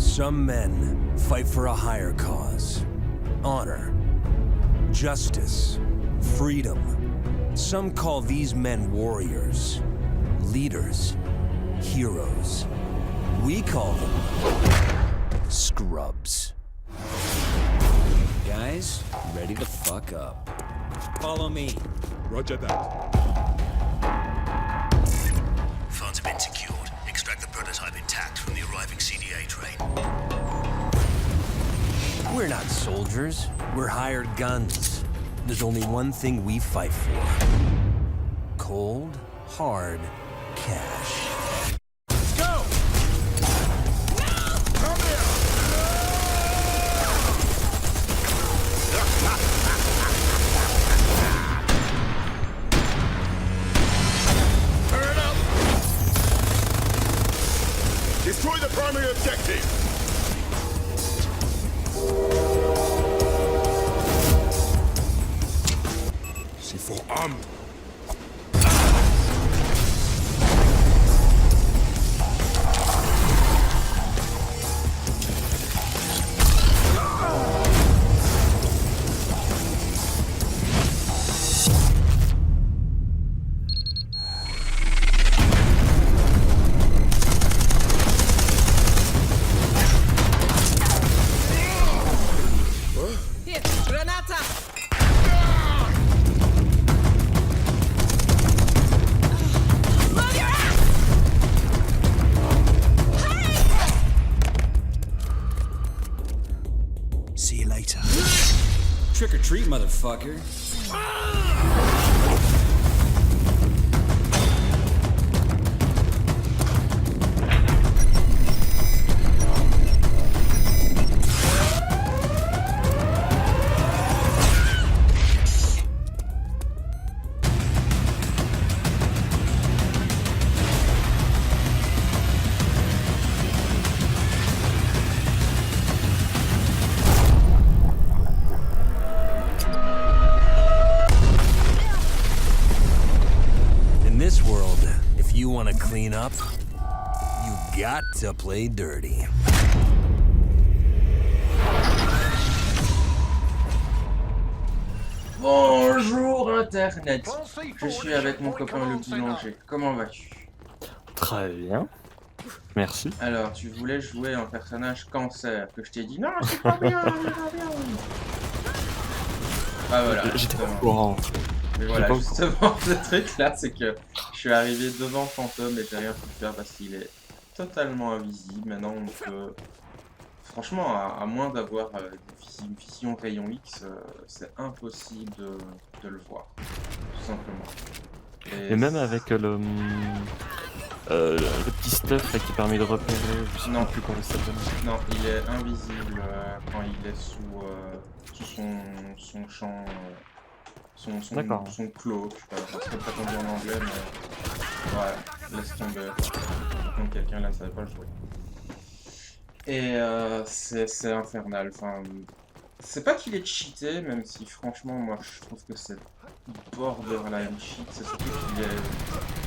Some men fight for a higher cause. Honor, justice, freedom. Some call these men warriors, leaders, heroes. We call them scrubs. Guys, ready to fuck up. Follow me. Roger that. Funds have been secured. Extract the prototype intact from the arriving CDA train. We're not soldiers. We're hired guns. There's only one thing we fight for. Cold, hard cash. Let's go! Come here! Turn up! Destroy the primary objective! C4 arm. Hier, Granata! Move your ass! See you later. Trick or treat, motherfucker. In this world, if you want to clean up, you got to play dirty. Bonjour Internet, je suis avec mon copain le boulanger. Comment vas-tu? Très bien. Merci. Alors, tu voulais jouer un personnage cancer, que je t'ai dit non, c'est pas bien, c'est pas bien. Ah voilà, J'étais pas au justement. courant. Mais voilà, pas au justement, ce truc là, c'est que je suis arrivé devant Fantôme et j'ai rien pu faire parce qu'il est totalement invisible. Maintenant, on peut... Franchement, à moins d'avoir une vision rayon X, c'est impossible de le voir, tout simplement. Et même avec le petit stuff là, qui permet de repérer, je sais Non. plus comment ça s'appelle. Non, il est invisible quand il est sous son champ, D'accord. son cloak. Je sais pas ce que t'as dit en anglais, mais voilà, laisse tomber. Comme quelqu'un là ne savait pas le jouer. Et c'est infernal. Enfin, c'est pas qu'il est cheaté, même si franchement, moi je trouve que c'est borderline cheat. C'est surtout qu'il est.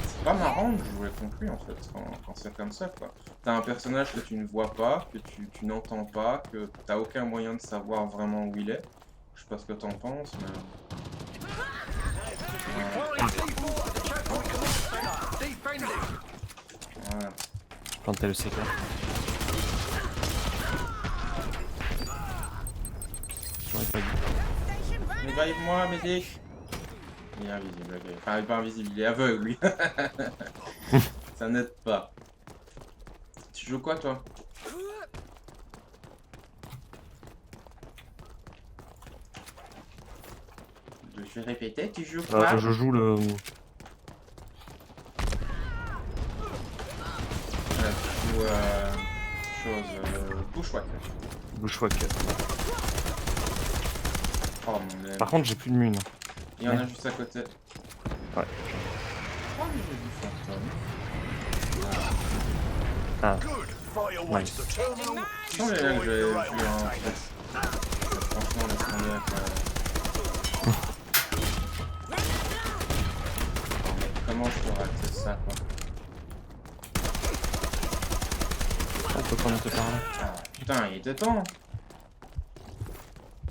C'est pas marrant de jouer contre lui en fait, quand c'est comme ça quoi. T'as un personnage que tu ne vois pas, que tu n'entends pas, que t'as aucun moyen de savoir vraiment où il est. Je sais pas ce que t'en penses, mais. Voilà. Je plantais le séquel. J'aurais pas dit. Revive-moi, Médic! Il est invisible, ok. Enfin, il est pas invisible, il est aveugle, lui. Ça n'aide pas. Tu joues quoi, toi? Je vais répéter, tu joues quoi? Je joue le. Voilà, tu joues Bushwhacker. Bushwhacker. Oh mon dieu. Par contre, j'ai plus de mune. Il y en a juste à côté. Ouais. Oh, mais j'ai du fantôme. Ah, Good. Fire away nice. to the terminal. Ce sont les là que j'ai vu en fait. Franchement, laisse tomber avec comment je peux rater ça quoi? Faut qu'on te parle. Ah, putain, il était temps.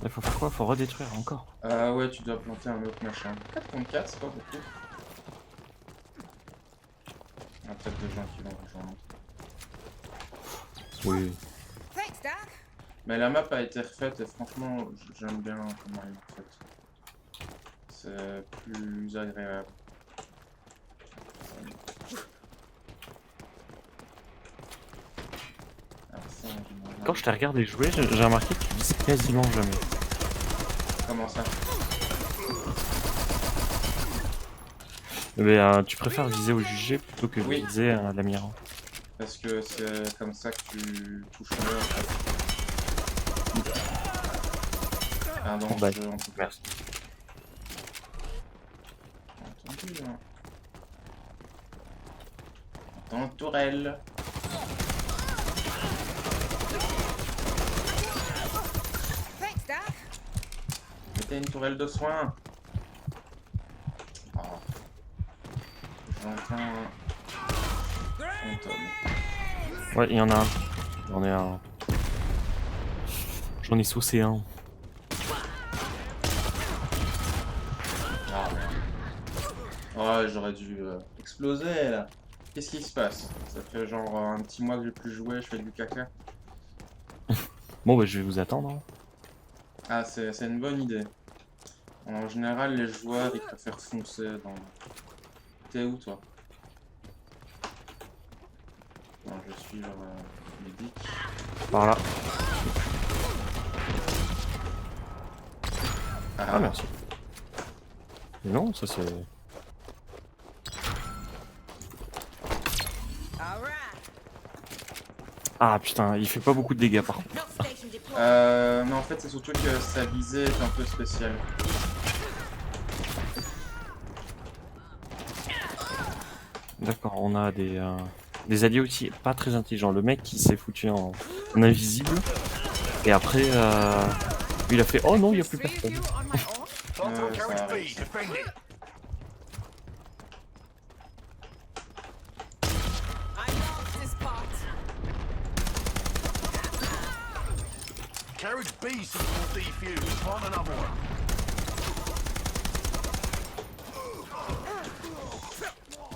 Il faut faire quoi? Faut redétruire encore. Ouais, tu dois planter un autre machin. 4 contre 4, c'est pas beaucoup. Il y a peut-être des gens qui vont rejoindre. Oui. Thanks, Doc. Mais la map a été refaite et franchement, j'aime bien comment elle est refaite. C'est plus agréable. Alors ça, j'aimerais Quand je t'ai regardé jouer, j'ai remarqué que tu visais quasiment jamais. Comment ça? Mais tu préfères viser au jugé plutôt que Oui. viser à l'admirant. Parce que c'est comme ça que tu touches mieux en fait. Pardon, Bon, bah, je en tout cas. merci. Entendu là. Entends tourelle. Thanks, Doc. Mettez une tourelle de soin. Oh. J'entends un fantôme. Ouais, il y en a un. J'en ai un. J'en ai saucé un. Ah merde. Oh, j'aurais dû exploser là. Qu'est-ce qui se passe? Ça fait genre un petit mois que j'ai plus joué, je fais du caca. Bon, bah je vais vous attendre. Hein. Ah, c'est une bonne idée. En général, les joueurs ils préfèrent foncer dans. T'es où toi? Non, je suis médic. Par là. Ah, Ah, merci. Mais non, ça c'est. All right. Ah putain, il fait pas beaucoup de dégâts par contre. Not station deployed. mais en fait, c'est surtout que sa visée est un peu spéciale. D'accord, on a des alliés aussi pas très intelligents. Le mec qui s'est foutu en invisible. Et après, lui, il a fait oh non, il y a plus Three of personne. you on my own. Phantom ça Carriage B, arrive. defend it. I love this part. Carriage B support defused. Find another one.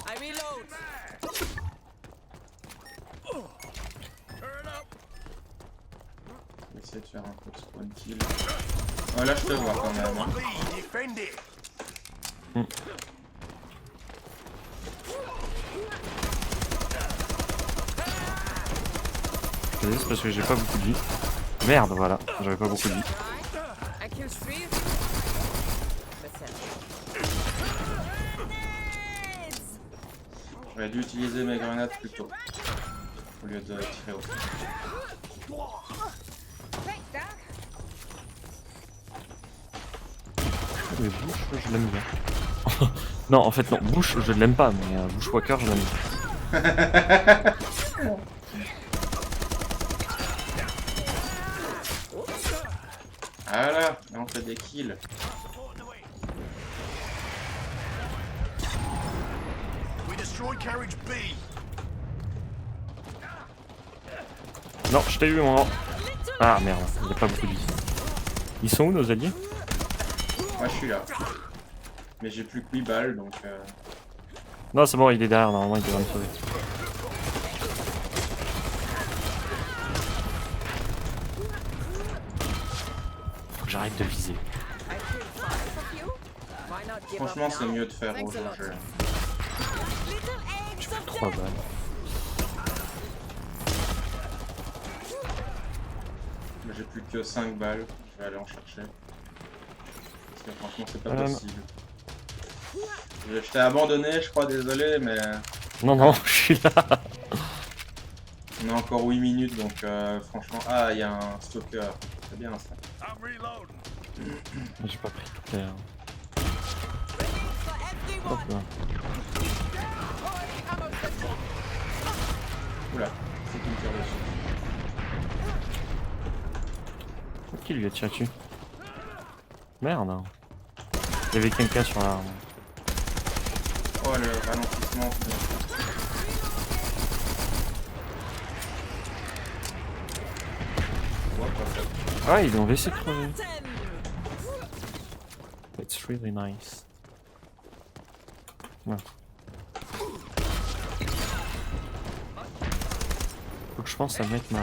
I reload. Je vais essayer de faire un peu de spawn kill. Oh, là, je te vois quand même. Hein. B, defend it. Je c'est parce que j'ai pas beaucoup de vie. Merde, voilà, j'avais pas beaucoup de vie. I killed three of you. J'aurais dû utiliser mes grenades plus tôt. Au lieu de tirer au fond. Thanks, Doc. Mais Bush, je l'aime bien. Non, en fait, non, Bush, je l'aime pas, mais Bushwhacker, je l'aime bien. Ah là, là on fait des kills. We destroy Carriage B. Non, je t'ai eu, mon. Ah merde, il y a pas beaucoup de vie. Ils sont où nos alliés? Moi, je suis là. Mais j'ai plus que 8 balles, donc... Non, c'est bon, il est derrière, normalement, il devrait me sauver. Faut que j'arrête de viser. I killed five of you. Why not give Franchement, up c'est now? mieux de faire au Thanks a lot. jeu. Little eggs of 3 balles. Mais j'ai plus que 5 balles. Je vais aller en chercher. Parce que franchement, c'est pas possible. Je t'ai abandonné, je crois, désolé, mais... Non, non, je suis là. On a encore 8 minutes, donc franchement... Ah, il y a un stalker. C'est bien ça. I'm reloading. J'ai pas pris toutes les. for everyone. Hop là. Oula, c'est qui me tire dessus. Qui lui a tiré dessus? Merde. Il y avait quelqu'un sur la. Oh, le ralentissement. pas fait. Ah, ils l'ont laissé crever. It's really nice. Ouais. Faut que je pense à mettre ma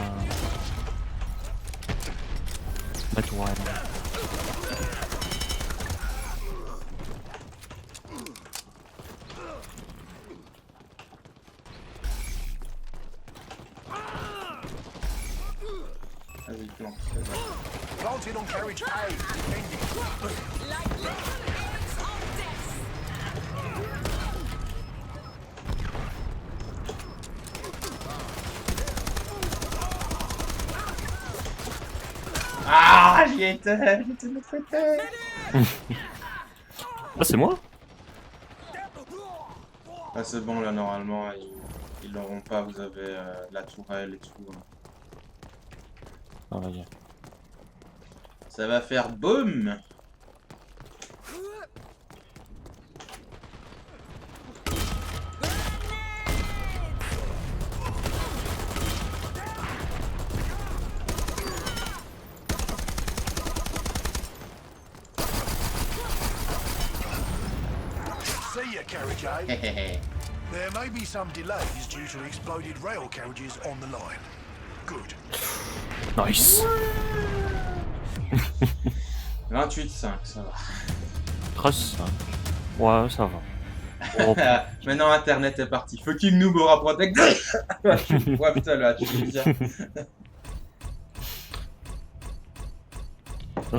toile. Vas-y, plante. Planted on carriage A. Defending. Like little eggs on death. Ah, j'y étais de notre côté. Ah, c'est moi? Ah, c'est bon, là, normalement, ils l'auront pas, vous avez la tourelle et tout. Hein. Ah, vas-y. Ça va faire boum. See ya, carriage A. There may be some delays due to exploded rail carriages on the line. Good. Nice. 28,5, ça va. 13, ouais, ça va. Oh, Maintenant, Internet est parti. Fucking noob aura protecteur. Ouais, putain, là, tu veux dire.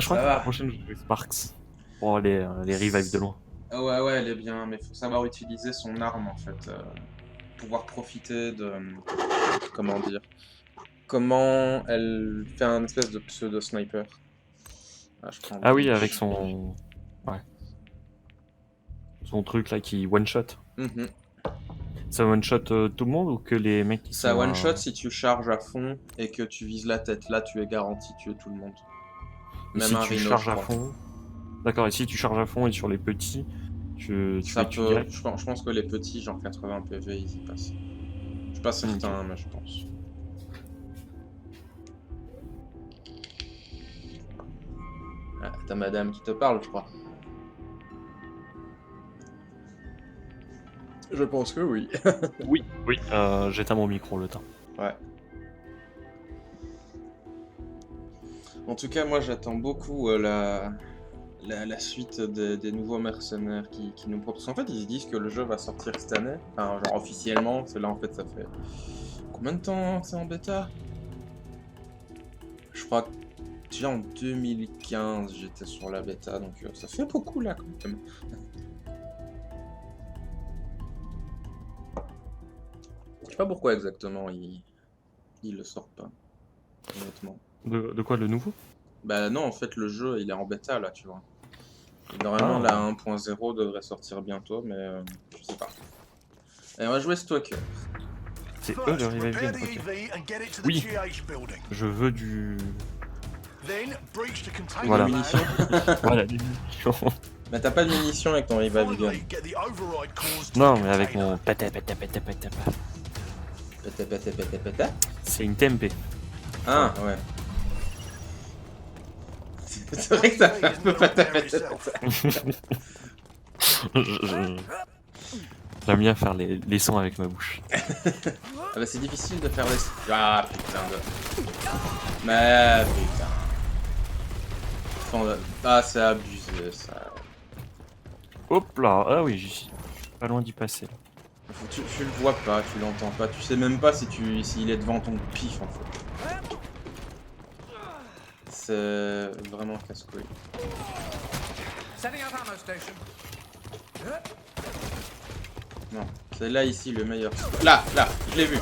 je crois Ça que va. la prochaine, je vais Sparks. Pour les revives de loin. Ouais, ouais, elle est bien, mais faut savoir utiliser son arme en fait. Pouvoir profiter de. Comment dire. Comment elle fait un espèce de pseudo-sniper. Ah, je prends Ah oui, avec son. Ouais. Son truc là qui one-shot. Mhm. Ça one-shot tout le monde ou que les mecs qui Ça sont. one-shot si tu charges à fond et que tu vises la tête. Là, tu es garanti de tuer tout le monde. Et Même si un tu rhino, charges je à crois. fond. D'accord, et si tu charges à fond et sur les petits, tu Ça les tues peut. direct. Je pense que les petits, genre 80 PV, ils y passent. Je suis pas certain, mais je pense. Ah, t'as madame qui te parle, je crois. Je pense que oui. Oui, oui. J'éteins mon micro le temps. Ouais. En tout cas, moi j'attends beaucoup la suite des nouveaux mercenaires qui nous proposent. En fait, ils disent que le jeu va sortir cette année. Enfin, genre officiellement, c'est là en fait, ça fait. Combien de temps c'est en bêta? Je crois que déjà en 2015 j'étais sur la bêta, donc ça fait beaucoup là quand même. Je sais pas pourquoi exactement ils le sortent pas, honnêtement. De quoi, le nouveau? Bah non, en fait le jeu il est en bêta là, tu vois. Et normalement la 1.0 devrait sortir bientôt, mais je sais pas. Et on va jouer Stalker. C'est eux le revive game, ok. Oui. Je veux du. Voilà. Munitions. Voilà, des munitions. Bah t'as pas de munitions avec ton revive gun. Non, mais avec mon pata. Pété, pété, pété, pété. C'est une TMP. Ah ouais. C'est vrai que ça fait un peu pété, pété, pété. J'aime bien faire les sons avec ma bouche. Ah bah c'est difficile de faire les... Ah putain de... Mais putain... Ah c'est abusé ça... Hop là, ah oui, j'y suis pas loin d'y passer. Là. Tu le vois pas, tu l'entends pas, tu sais même pas s'il est devant ton pif en fait. C'est vraiment casse-couille. Non, c'est là ici le meilleur. Là, je l'ai vu.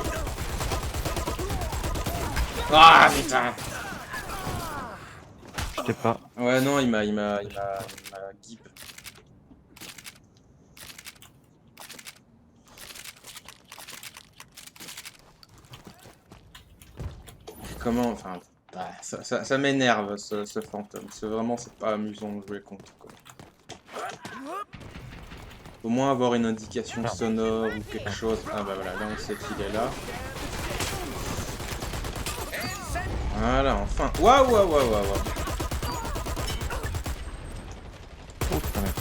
Ah putain. Je sais pas. Ouais non, il m'a guip. Comment, enfin, bah, ça m'énerve ce fantôme. C'est vraiment, c'est pas amusant de jouer contre quoi. Au moins avoir une indication sonore ou quelque chose. Ah bah voilà, là on sait qu'il est là. Voilà, enfin. Waouh, waouh, waouh, waouh. Oh putain, merde.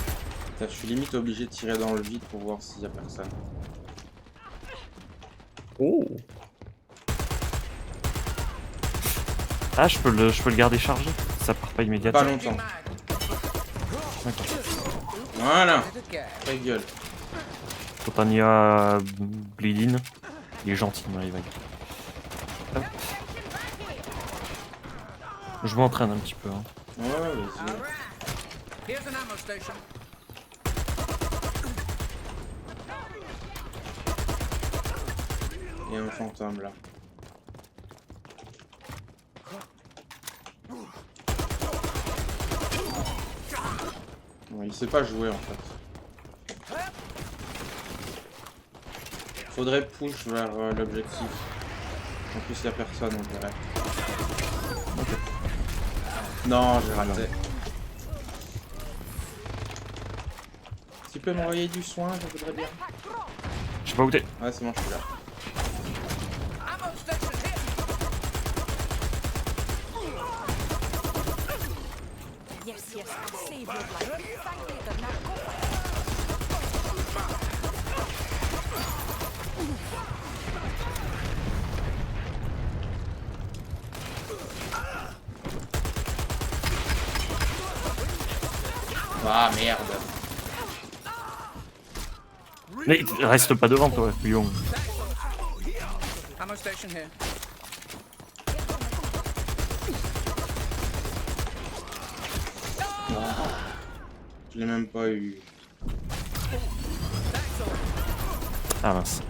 Putain, je suis limite obligé de tirer dans le vide pour voir s'il y a personne. Oh. Ah, je peux le garder chargé. Ça part pas immédiatement. Pas longtemps. D'accord. Voilà. Ta gueule. Quand on y a Bleedin, il est gentil dans les vagues. Hop. Je m'entraîne un petit peu. Hein. Ouais, vas-y. Here's an ammo station. Il y a un fantôme là. Ouais, il sait pas jouer en fait. Faudrait push vers l'objectif. En plus il y a personne on dirait. Ok. Non, j'ai raté. Tu peux m'envoyer du soin, je voudrais bien. Je sais pas où t'es. Ouais, c'est bon, je suis là. Ammo station here. Yes, yes, I'll save your life. Thank you, but now go. Ah merde. Mais reste pas devant toi, couillon. Ammo station here. Je l'ai même pas eu. Ah mince.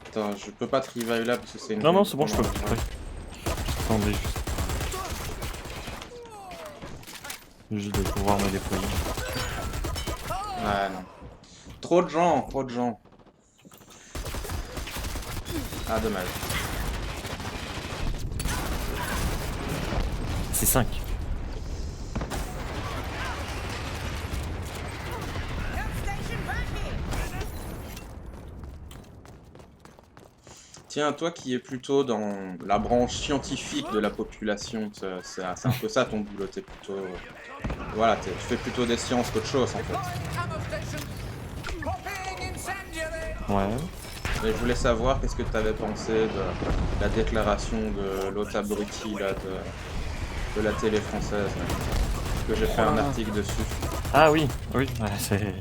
Attends, je peux pas te revive là parce que c'est une... Non, non, c'est bon, je peux. Ouais. Ouais. J'attendais juste. Juste de pouvoir me déployer. Ah non. Trop de gens, trop de gens. Ah dommage. C'est 5. Tiens, toi qui es plutôt dans la branche scientifique de la population, c'est un peu ça ton boulot, t'es plutôt... Voilà, tu fais plutôt des sciences qu'autre chose en fait. Ammo station. Popping incendiary. Ouais. Et je voulais savoir qu'est-ce que tu avais pensé de la déclaration de l'autre abruti là, de la télé française. Là, que j'ai fait un article dessus. Ah oui, oui, ouais, c'est...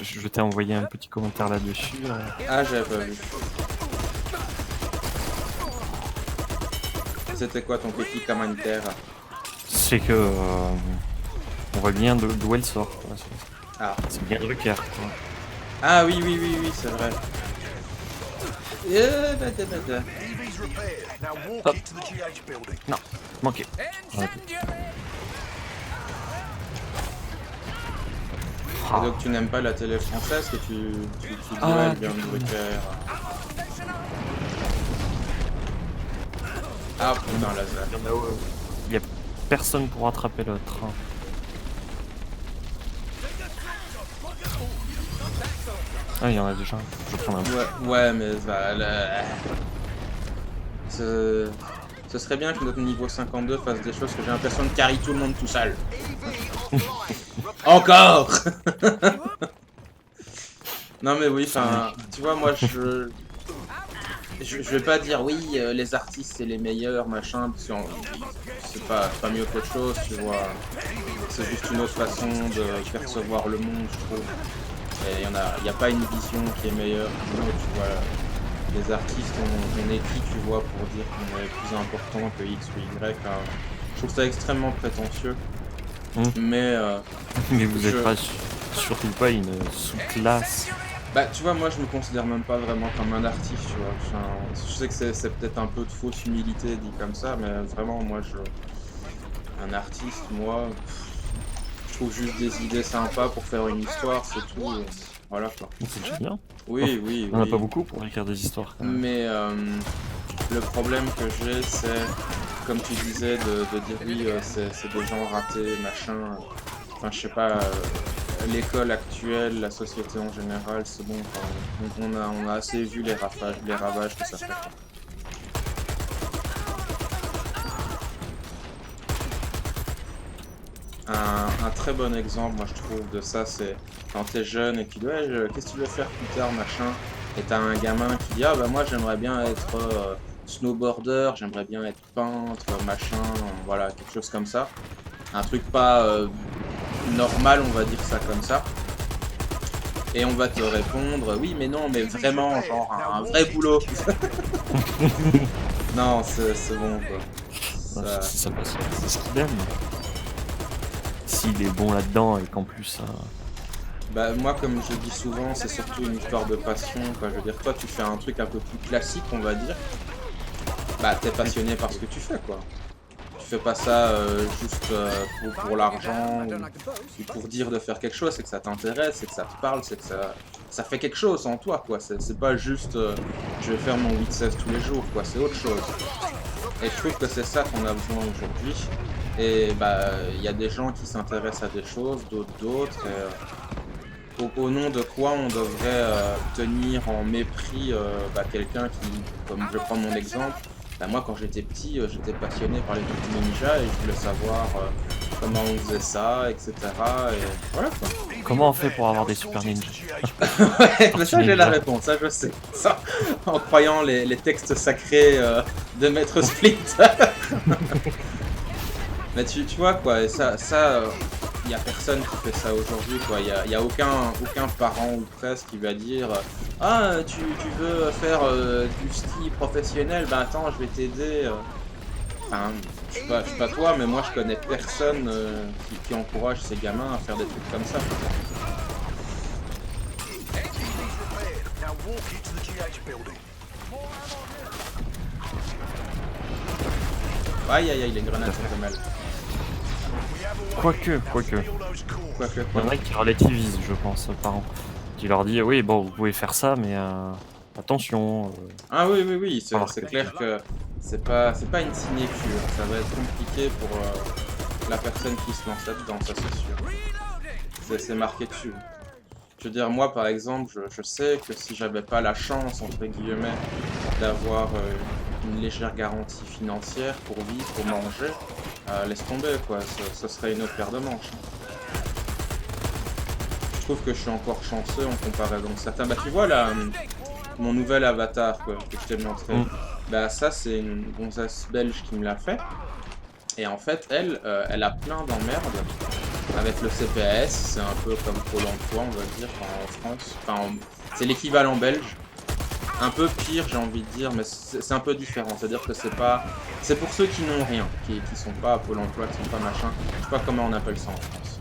Je t'ai envoyé un petit commentaire là-dessus. Ah, j'avais pas vu. C'était quoi ton petit commentaire? C'est que... on voit bien d'où elle sort. Quoi. Ah. C'est bien Drucker. Quoi. Ah oui, oui, oui, oui, c'est vrai. EV's repaired. Now walk Hop. it to the GH building. Non, manqué. Incendiary. Et donc tu n'aimes pas la télé française que tu dis Ah, ouais, bien Drucker. Ah putain, laser. Il y a personne pour rattraper le train. Ah, il y en a déjà. Je vais prendre un peu. Ouais, mais voilà. Ce serait bien que notre niveau 52 fasse des choses que j'ai l'impression de carry tout le monde tout seul. Encore. Non mais oui, enfin, tu vois, moi je vais pas dire oui, les artistes c'est les meilleurs, machin, parce que c'est pas mieux qu'autre chose, tu vois. C'est juste une autre façon de percevoir le monde, je trouve. Et il y a pas une vision qui est meilleure qu'une autre, tu vois. Les artistes, on est qui, tu vois, pour dire qu'on est plus important que X ou Y. Je trouve ça extrêmement prétentieux. Mais vous êtes pas surtout pas une sous-classe. bah tu vois, moi je me considère même pas vraiment comme un artiste, tu vois. Enfin, je sais que c'est peut-être un peu de fausse humilité dit comme ça, mais vraiment moi un artiste, moi je trouve juste des idées sympas pour faire une histoire, c'est tout. Voilà quoi. C'est déjà bien. Oui, oui, On n'a oui. pas beaucoup pour écrire des histoires. Quand même. Mais le problème que j'ai, c'est, comme tu disais, de dire oui, c'est des gens ratés, machin. Enfin, je sais pas, l'école actuelle, la société en général, c'est bon. On a assez vu les ravages que ça fait. Un très bon exemple, moi je trouve, de ça, c'est quand t'es jeune et que tu dis ouais, qu'est-ce que tu veux faire plus tard, machin, et t'as un gamin qui dit ah bah moi j'aimerais bien être snowboarder, j'aimerais bien être peintre, machin, voilà, quelque chose comme ça. Un truc pas normal, on va dire ça comme ça. Et on va te répondre oui mais non, mais vraiment, genre un vrai boulot. Non, c'est bon quoi. Ça... C'est ce qu'il aime. S'il est bon là-dedans et qu'en plus... Bah moi comme je dis souvent, c'est surtout une histoire de passion, quoi. Je veux dire, toi tu fais un truc un peu plus classique, on va dire. Bah t'es passionné par ce que tu fais, quoi. Tu fais pas ça juste pour l'argent ou pour dire de faire quelque chose, c'est que ça t'intéresse, c'est que ça te parle, c'est que ça fait quelque chose en toi, quoi. C'est pas juste je vais faire mon 8-16 tous les jours, quoi. C'est autre chose. Et je trouve que c'est ça qu'on a besoin aujourd'hui. Et bah il y a des gens qui s'intéressent à des choses, d'autres. Au nom de quoi on devrait tenir en mépris quelqu'un qui, comme je prends mon exemple, bah, moi quand j'étais petit, j'étais passionné par les Tortues Ninja et je voulais savoir comment on faisait ça, etc. Et voilà quoi. Comment on fait pour avoir des Super Ninja? Ouais, mais ça j'ai la réponse, ça je sais. Ça, en croyant les textes sacrés de Maître Splinter. Mais tu vois quoi, et ça y a personne qui fait ça aujourd'hui, quoi. Y a aucun parent ou presque qui va dire ah tu veux faire du ski professionnel, bah attends je vais t'aider. Enfin, je sais pas toi, mais moi je connais personne qui encourage ses gamins à faire des trucs comme ça. Aïe aïe aïe, les grenades sont pas mal. Quoique. Il y en a qui relativisent, je pense, aux parents. Qui leur dit oui, bon, vous pouvez faire ça, mais attention. Ah oui, c'est clair que c'est pas une sinécure. Ça va être compliqué pour la personne qui se lance là-dedans, ça c'est sûr. C'est marqué dessus. Je veux dire, moi par exemple, je sais que si j'avais pas la chance, entre guillemets, d'avoir une légère garantie financière pour vivre, pour manger, laisse tomber quoi, ce serait une autre paire de manches. Je trouve que je suis encore chanceux en comparaison de certains. Bah tu vois là, mon nouvel avatar quoi, que je t'ai montré, bah ça c'est une gonzesse belge qui me l'a fait. Et en fait elle a plein d'emmerdes avec le CPS, c'est un peu comme Pôle emploi on va dire en France. Enfin c'est l'équivalent belge. Un peu pire j'ai envie de dire, mais c'est un peu différent, c'est-à-dire que c'est pour ceux qui n'ont rien, qui sont pas à Pôle emploi, qui sont pas machin, je sais pas comment on appelle ça en France.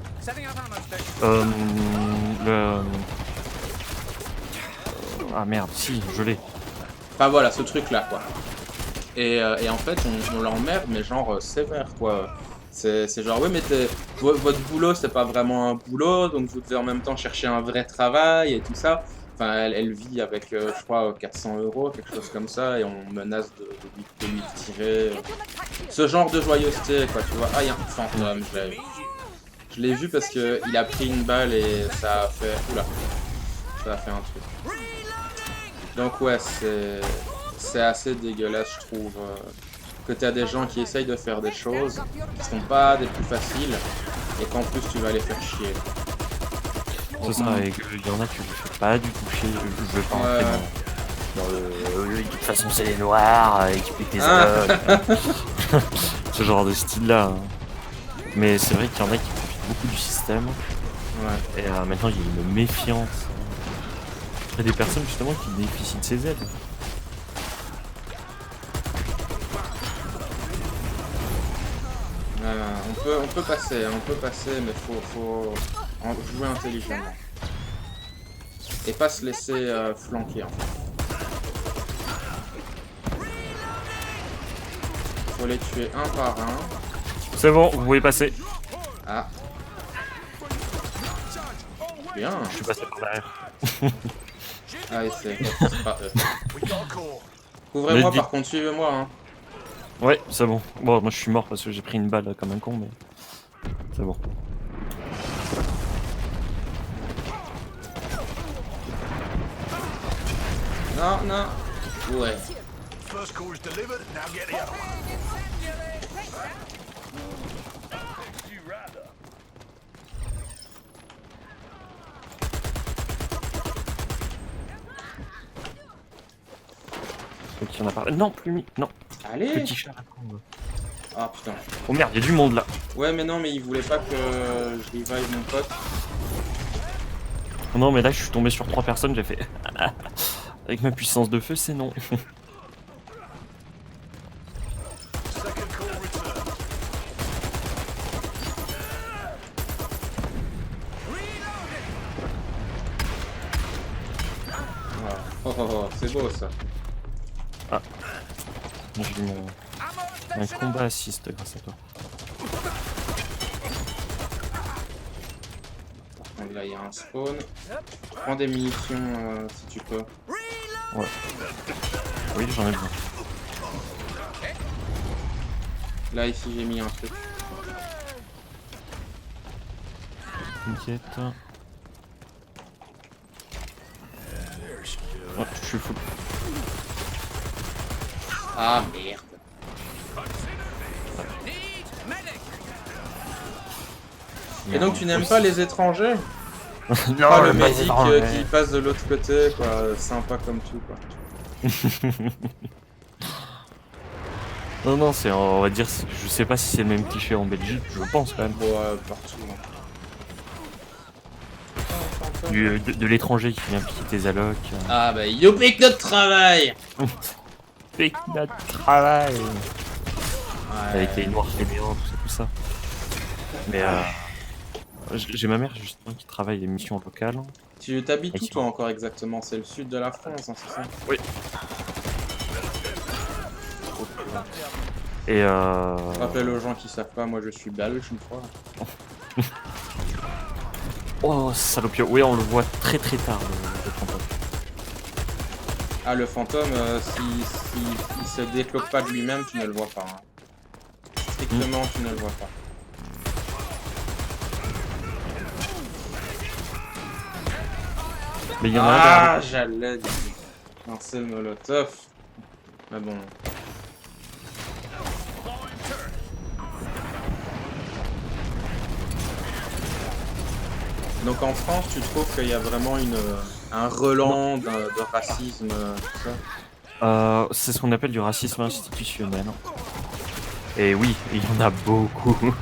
Ah merde, si, je l'ai. Enfin voilà, ce truc là quoi. Et en fait on l'emmerde mais genre sévère quoi. C'est genre oui mais votre boulot c'est pas vraiment un boulot, donc vous devez en même temps chercher un vrai travail et tout ça. Enfin, elle vit avec, je crois, 400 €, quelque chose comme ça, et on menace de lui tirer. Ce genre de joyeuseté, quoi, tu vois. Ah, il y a un fantôme, je l'ai vu parce qu'il a pris une balle et ça a fait... Oula, ça a fait un truc. Donc ouais, c'est assez dégueulasse, je trouve, que t'as des gens qui essayent de faire des choses qui sont pas des plus faciles, et qu'en plus tu vas les faire chier. C'est ça, et qu'il y en a qui ne font pas du tout chier, je veux pas rentrer dans de toute façon c'est les noirs, qui piquent tes aveugles. Ce genre de style là. Mais c'est vrai qu'il y en a qui profitent beaucoup du système. Ouais. Et maintenant il y a une méfiance. Il y a des personnes justement qui bénéficient de ces aides. On peut passer, mais faut jouer intelligemment. Et pas se laisser flanquer en fait. Faut les tuer un par un. C'est bon, vous pouvez passer. Ah. Bien. Je suis passé par derrière. Ah oui, c'est pas eux. Couvrez-moi par contre, suivez-moi hein. Ouais, c'est bon. Bon, moi je suis mort parce que j'ai pris une balle comme un con, mais c'est bon. Non, non. Ouais. Qui en a parlé. Non, plus mis. Non, Allez. petit chat. Ah putain. Oh merde, il y a du monde là. Ouais, mais non, mais il voulait pas que je revive mon pote. Non, mais là, je suis tombé sur 3 personnes, j'ai fait. Avec ma puissance de feu, c'est non. Oh, oh, oh, c'est beau ça. J'ai eu un combat assist grâce à toi. Donc là, il y a un spawn. Prends des munitions si tu peux. Ouais. Oui, j'en ai besoin. Là, ici, j'ai mis un truc. T'inquiète. Ouais, je suis fou. Ah merde. Et donc tu n'aimes pas les étrangers? Non, Ah, le médic qui passe de l'autre côté, quoi. Sympa comme tout, quoi. Non, non, c'est, on va dire, je sais pas si c'est le même cliché en Belgique, je pense quand même. Bon, partout. De l'étranger qui vient piquer tes allocs. Ah bah, you pique notre travail! Pique notre travail! Ouais. Avec les noirs fainéants, tout ça. Mais j'ai ma mère justement qui travaille les missions locales. Tu t'habites où toi encore exactement? C'est le sud de la France, hein, c'est ça? Oui. Et Rappelle aux gens qui savent pas, moi je suis belge une fois. Oh salopio, oui on le voit très très tard le fantôme. Ah le fantôme, si il se décloque pas de lui-même, tu ne le vois pas. Hein. Strictement tu ne le vois pas. Mais il y en a Ah j'allais lancer le molotov. Mais bon. Donc en France, tu trouves qu'il y a vraiment un relent de racisme, tout ça? C'est ce qu'on appelle du racisme institutionnel. Et oui, il y en a beaucoup.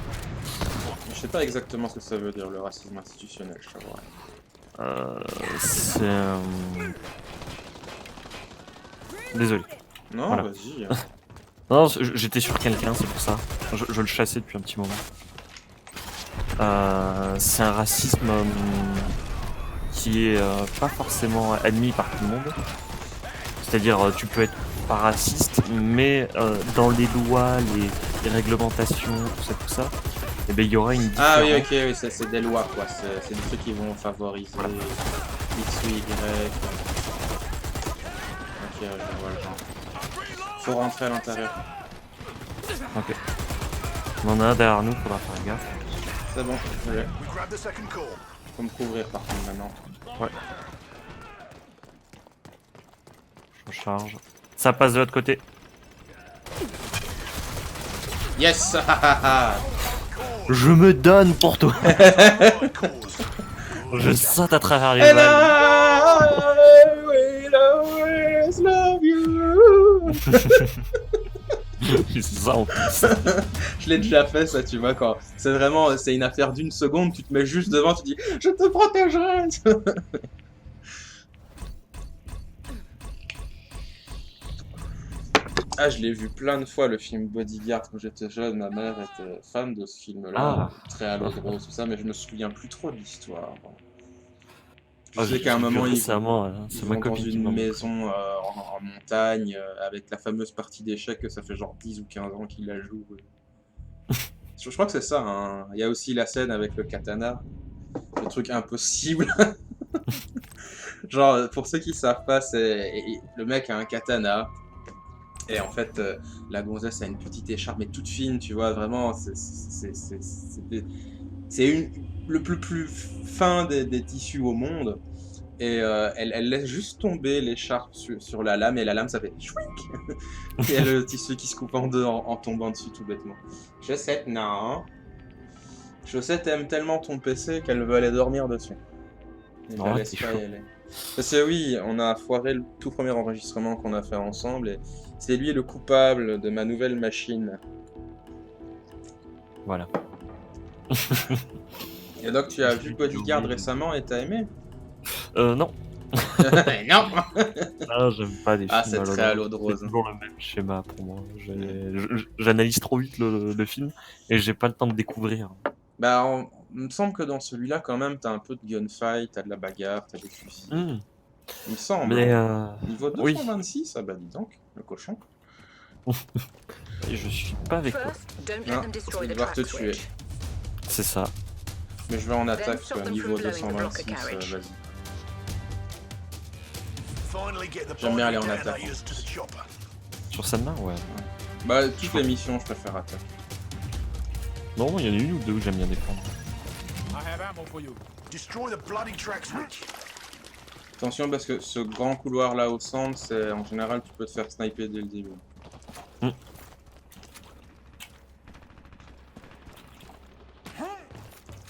Je sais pas exactement ce que ça veut dire le racisme institutionnel, je t'avouerai. C'est... Désolé. Non, Voilà. vas-y. Non, j'étais sur quelqu'un, c'est pour ça. Je le chassais depuis un petit moment. C'est un racisme qui est pas forcément admis par tout le monde. C'est-à-dire, tu peux être pas raciste, mais dans les lois, les réglementations, tout ça, et ben il y aura une différence. Ah oui, ok, oui, c'est des lois quoi. C'est des trucs qui vont favoriser X ou Y. Ok, je vois le genre. Faut rentrer à l'intérieur. Ok. On en a un derrière nous, faudra faire gaffe. C'est bon, je l'ai. We grab the second call. Faut me couvrir par contre maintenant. Ouais. Je recharge. Ça passe de l'autre côté. Yes. Je me donne pour toi. Je saute à travers les And balles. I will always love you. C'est ça en plus. Je l'ai déjà fait ça, tu vois, quand c'est vraiment, c'est une affaire d'une seconde, tu te mets juste devant, tu dis je te protégerai. Ah, je l'ai vu plein de fois le film Bodyguard quand j'étais jeune, ma mère était fan de ce film-là, très à l'eau gros, tout ça, mais je me souviens plus trop de l'histoire. Je sais qu'à un moment, ils vont dans une maison en montagne avec la fameuse partie d'échecs que ça fait genre 10 ou 15 ans qu'ils la jouent. Je crois que c'est ça, hein. Il y a aussi la scène avec le katana, le truc impossible. Genre, pour ceux qui savent pas, le mec a un katana. Et en fait, la gonzesse a une petite écharpe, mais toute fine, tu vois, vraiment, c'est le plus fin des tissus au monde. Et elle laisse juste tomber l'écharpe sur la lame, et la lame, ça fait chouic. Et il y a le tissu qui se coupe en deux en tombant dessus, tout bêtement. Chaussette, non. Chaussette aime tellement ton PC qu'elle veut aller dormir dessus. Et Oh, laisse pas y aller. Parce que oui, on a foiré le tout premier enregistrement qu'on a fait ensemble et c'est lui le coupable de ma nouvelle machine. Voilà. Et donc tu as vu Bodyguard récemment et t'as aimé? Non. Non. Ah, j'aime pas les Ah, films. c'est très à l'eau de rose. C'est toujours le même schéma pour moi. J'analyse trop vite le film et j'ai pas le temps de découvrir. Bah, il me semble que dans celui-là, quand même, t'as un peu de gunfight, t'as de la bagarre, t'as des fusils. Il me semble. Mais Niveau oui. 226, ah bah dis donc, le cochon. Et je suis pas avec toi. First, don't let Non, them je destroy vais the devoir te track tuer. switch. C'est ça. Mais je vais en attaque stop sur them niveau from blowing the blocker 226, carriage. vas-y. Finally get the J'aime bien aller en body attaque. detonators to the chopper. Sur celle-là, ouais. Bah, toutes les missions, je préfère attaque. Non, il y en a une ou deux que j'aime bien défendre. Destroy the bloody track switch. Attention, parce que ce grand couloir là au centre, c'est en général, tu peux te faire sniper dès le début. Mm.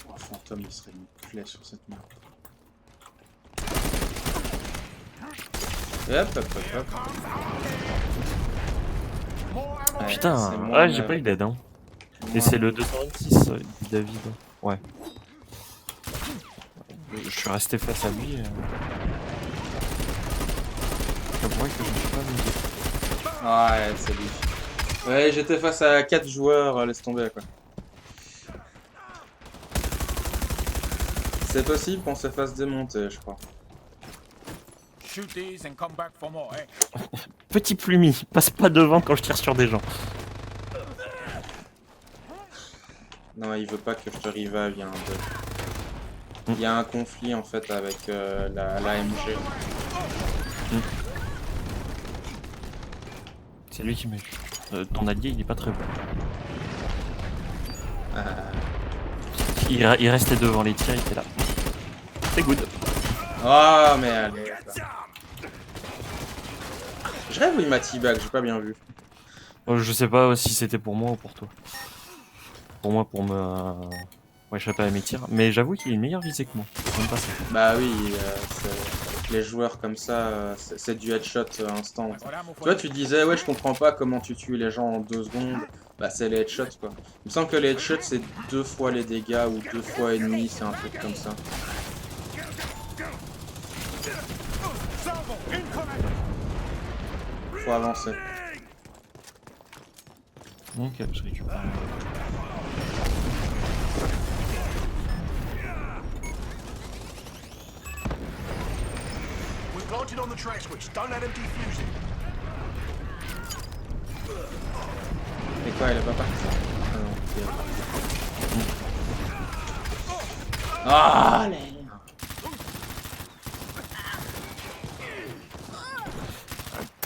Oh, fantôme, il serait une clé sur cette map. Hop, hop, hop, hop. Ouais, Putain, c'est moins j'ai neuf. pas eu d'aide, hein. Et Moins c'est le neuf. 226, dit David. Ouais. Je suis resté face à lui. J'avouerais que je ne suis pas amusé. Ouais, c'est lui. Ouais, j'étais face à 4 joueurs, laisse tomber quoi. C'est possible qu'on se fasse démonter, je crois. Petit Plumi, passe pas devant quand je tire sur des gens. Non, il veut pas que je te revive, il y a un bug. Il y a un conflit en fait avec l'AMG. C'est lui qui m'a vu. Ton allié, il est pas très bon. Il restait devant les tirs, il était là. C'est good. Oh, mais allez. Je rêve où il m'a teabag, j'ai pas bien vu. Je sais pas si c'était pour moi ou pour toi. Pour moi, pour me... Ouais, je sais pas à mes tirs. Mais j'avoue qu'il est une meilleure visée que moi. Même pas ça. Bah oui, les joueurs comme ça, c'est du headshot instant. Toi, tu disais, ouais, je comprends pas comment tu tues les gens en 2 secondes. Bah, c'est les headshots quoi. Il me semble que les headshots, c'est 2 fois les dégâts ou 2 fois et demi, c'est un truc comme ça. Faut avancer. Ok, je récupère. We planted on the track switch. Don't let them defuse it. Et quoi, il est pas parti? Ah non, il est parti. Ah, allez.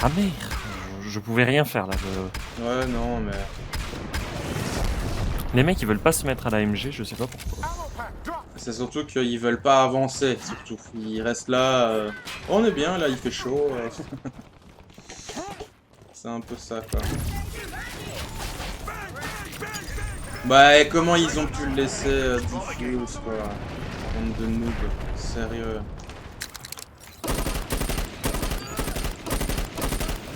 Ah merde, je pouvais rien faire là. Ouais, non, mais... Les mecs ils veulent pas se mettre à l'AMG, je sais pas pourquoi. C'est surtout qu'ils veulent pas avancer, surtout. Ils restent là... Oh, on est bien, là, il fait chaud. C'est un peu ça, quoi. Bah, et comment ils ont pu le laisser diffuse, quoi. Bande de noobs, sérieux.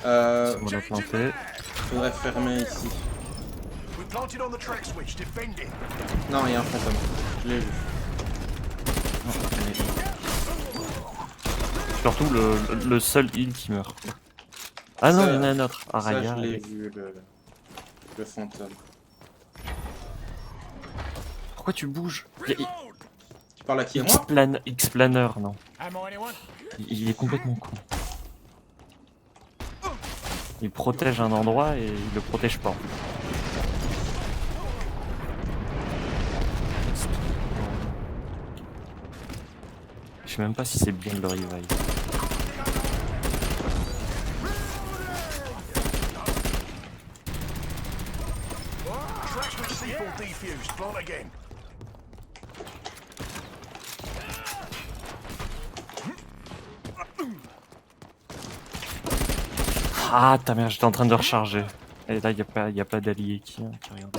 On l'a planté. Faudrait fermer ici. We planted on the track switch. Defend it. Non, il y a un fantôme. Je l'ai vu. Surtout le seul heal qui meurt. Ah non, Ça- il y en a un autre. Ça, Araya. je l'ai vu, le fantôme. Pourquoi tu bouges? Tu parles à qui, moi? X-Planner, non. Il est complètement con. Il protège un endroit et il le protège pas. Je sais même pas si c'est bien de le revive. Track switch C4 defused. Plant again. Ah ta mère, j'étais en train de recharger. Et là, y a pas d'allié qui regarde.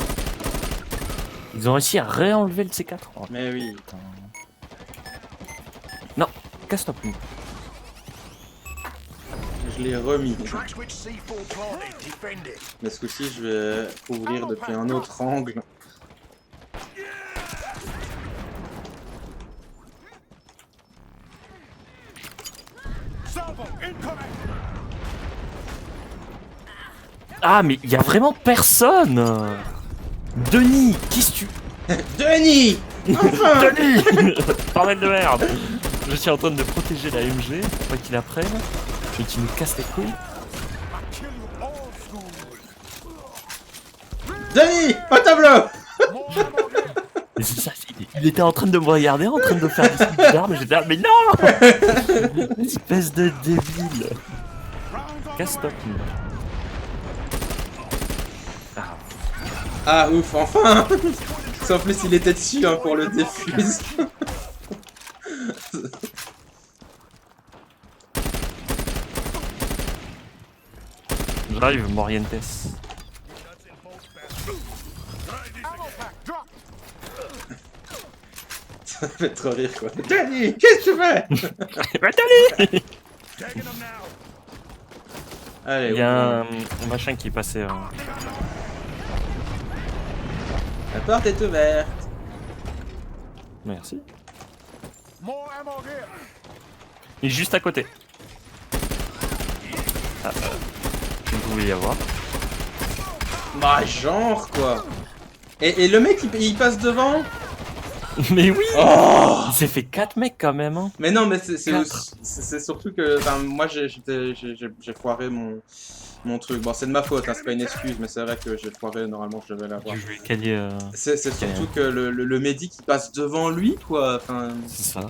Ils ont réussi à réenlever le C4. Oh, Mais oui. putain. Non, casse-toi plus. je l'ai remis. Track switch C4 planted. Defend it. Mais ce coup-ci, je vais ouvrir depuis un autre angle. Ah, mais il y a vraiment personne. Denis, qu'est-ce que tu... Denis! Enfin! Denis! Bordel de merde! Je suis en train de protéger la MG pour pas qu'il la prenne et qu'il nous casse les couilles. Denis! Au tableau! Mais c'est ça, il était en train de me regarder, en train de faire des trucs bizarres, mais j'étais là, mais non! Espèce de débile! Casse-toi. Ah ouf, enfin! En plus il était dessus hein, pour le défuse. J'arrive, Morientes. Ça fait trop rire quoi. Denis, qu'est-ce que tu fais? Denis! Allez, Il y a un machin qui est passé. La porte est ouverte. Merci. More ammo here. Il est juste à côté. Ah, je pouvais y avoir. Bah genre quoi. Et le mec il passe devant. Mais oui! Oh, Il s'est fait 4 mecs quand même, hein. mais non mais c'est surtout que moi j'ai foiré mon truc. Bon c'est de ma faute, hein, c'est pas une excuse, mais c'est vrai que j'ai foiré, normalement je devais l'avoir. Je vais caler. C'est surtout que le médic il passe devant lui quoi. Enfin, C'est ça.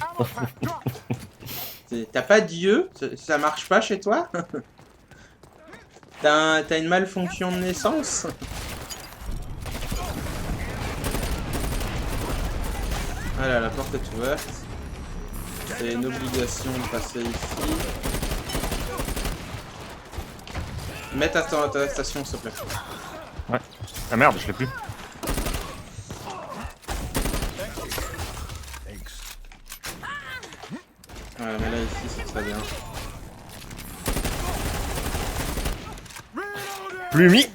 t'as pas d'yeux? Ça marche pas chez toi? T'as une malfonction de naissance? Voilà, la porte est ouverte. C'est une obligation de passer ici. Mets ta station s'il te plaît. Ouais. Ah merde, je l'ai plus. Ouais, mais là ici c'est très bien. Plus mis.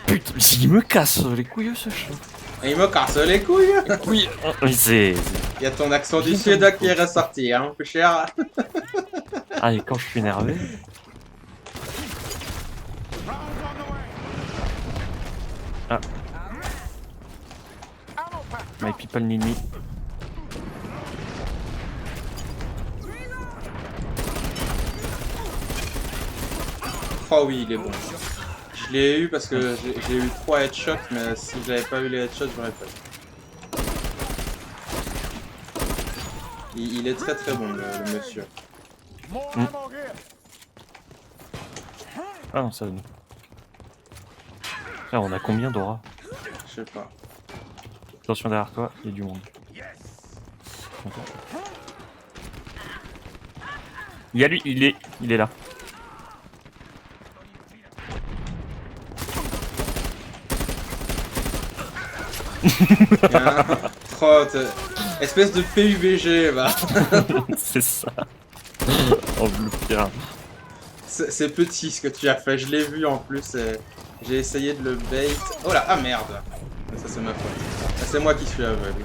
Putain, il me casse les couilles ce chat. Et il me casse les couilles. Oui, oui c'est... Il y a ton accent du sud qui est ressorti, hein, peu cher. Ah, et quand je suis énervé... Ah. My people need me. Oh oui, il est bon. Je l'ai eu parce que j'ai eu 3 headshots, mais si j'avais pas eu les headshots, j'aurais pas eu. Il est très très bon le monsieur. Ah non, ça... Là, on a combien d'aura? Je sais pas. Attention derrière toi, il y a du monde. Il y a lui, il est là. Espèce de PUBG, va. C'est ça. En bleu pire. C'est petit ce que tu as fait, je l'ai vu en plus. J'ai essayé de le bait. Oh là, ah merde. Ça c'est ma faute. C'est moi qui suis aveugle.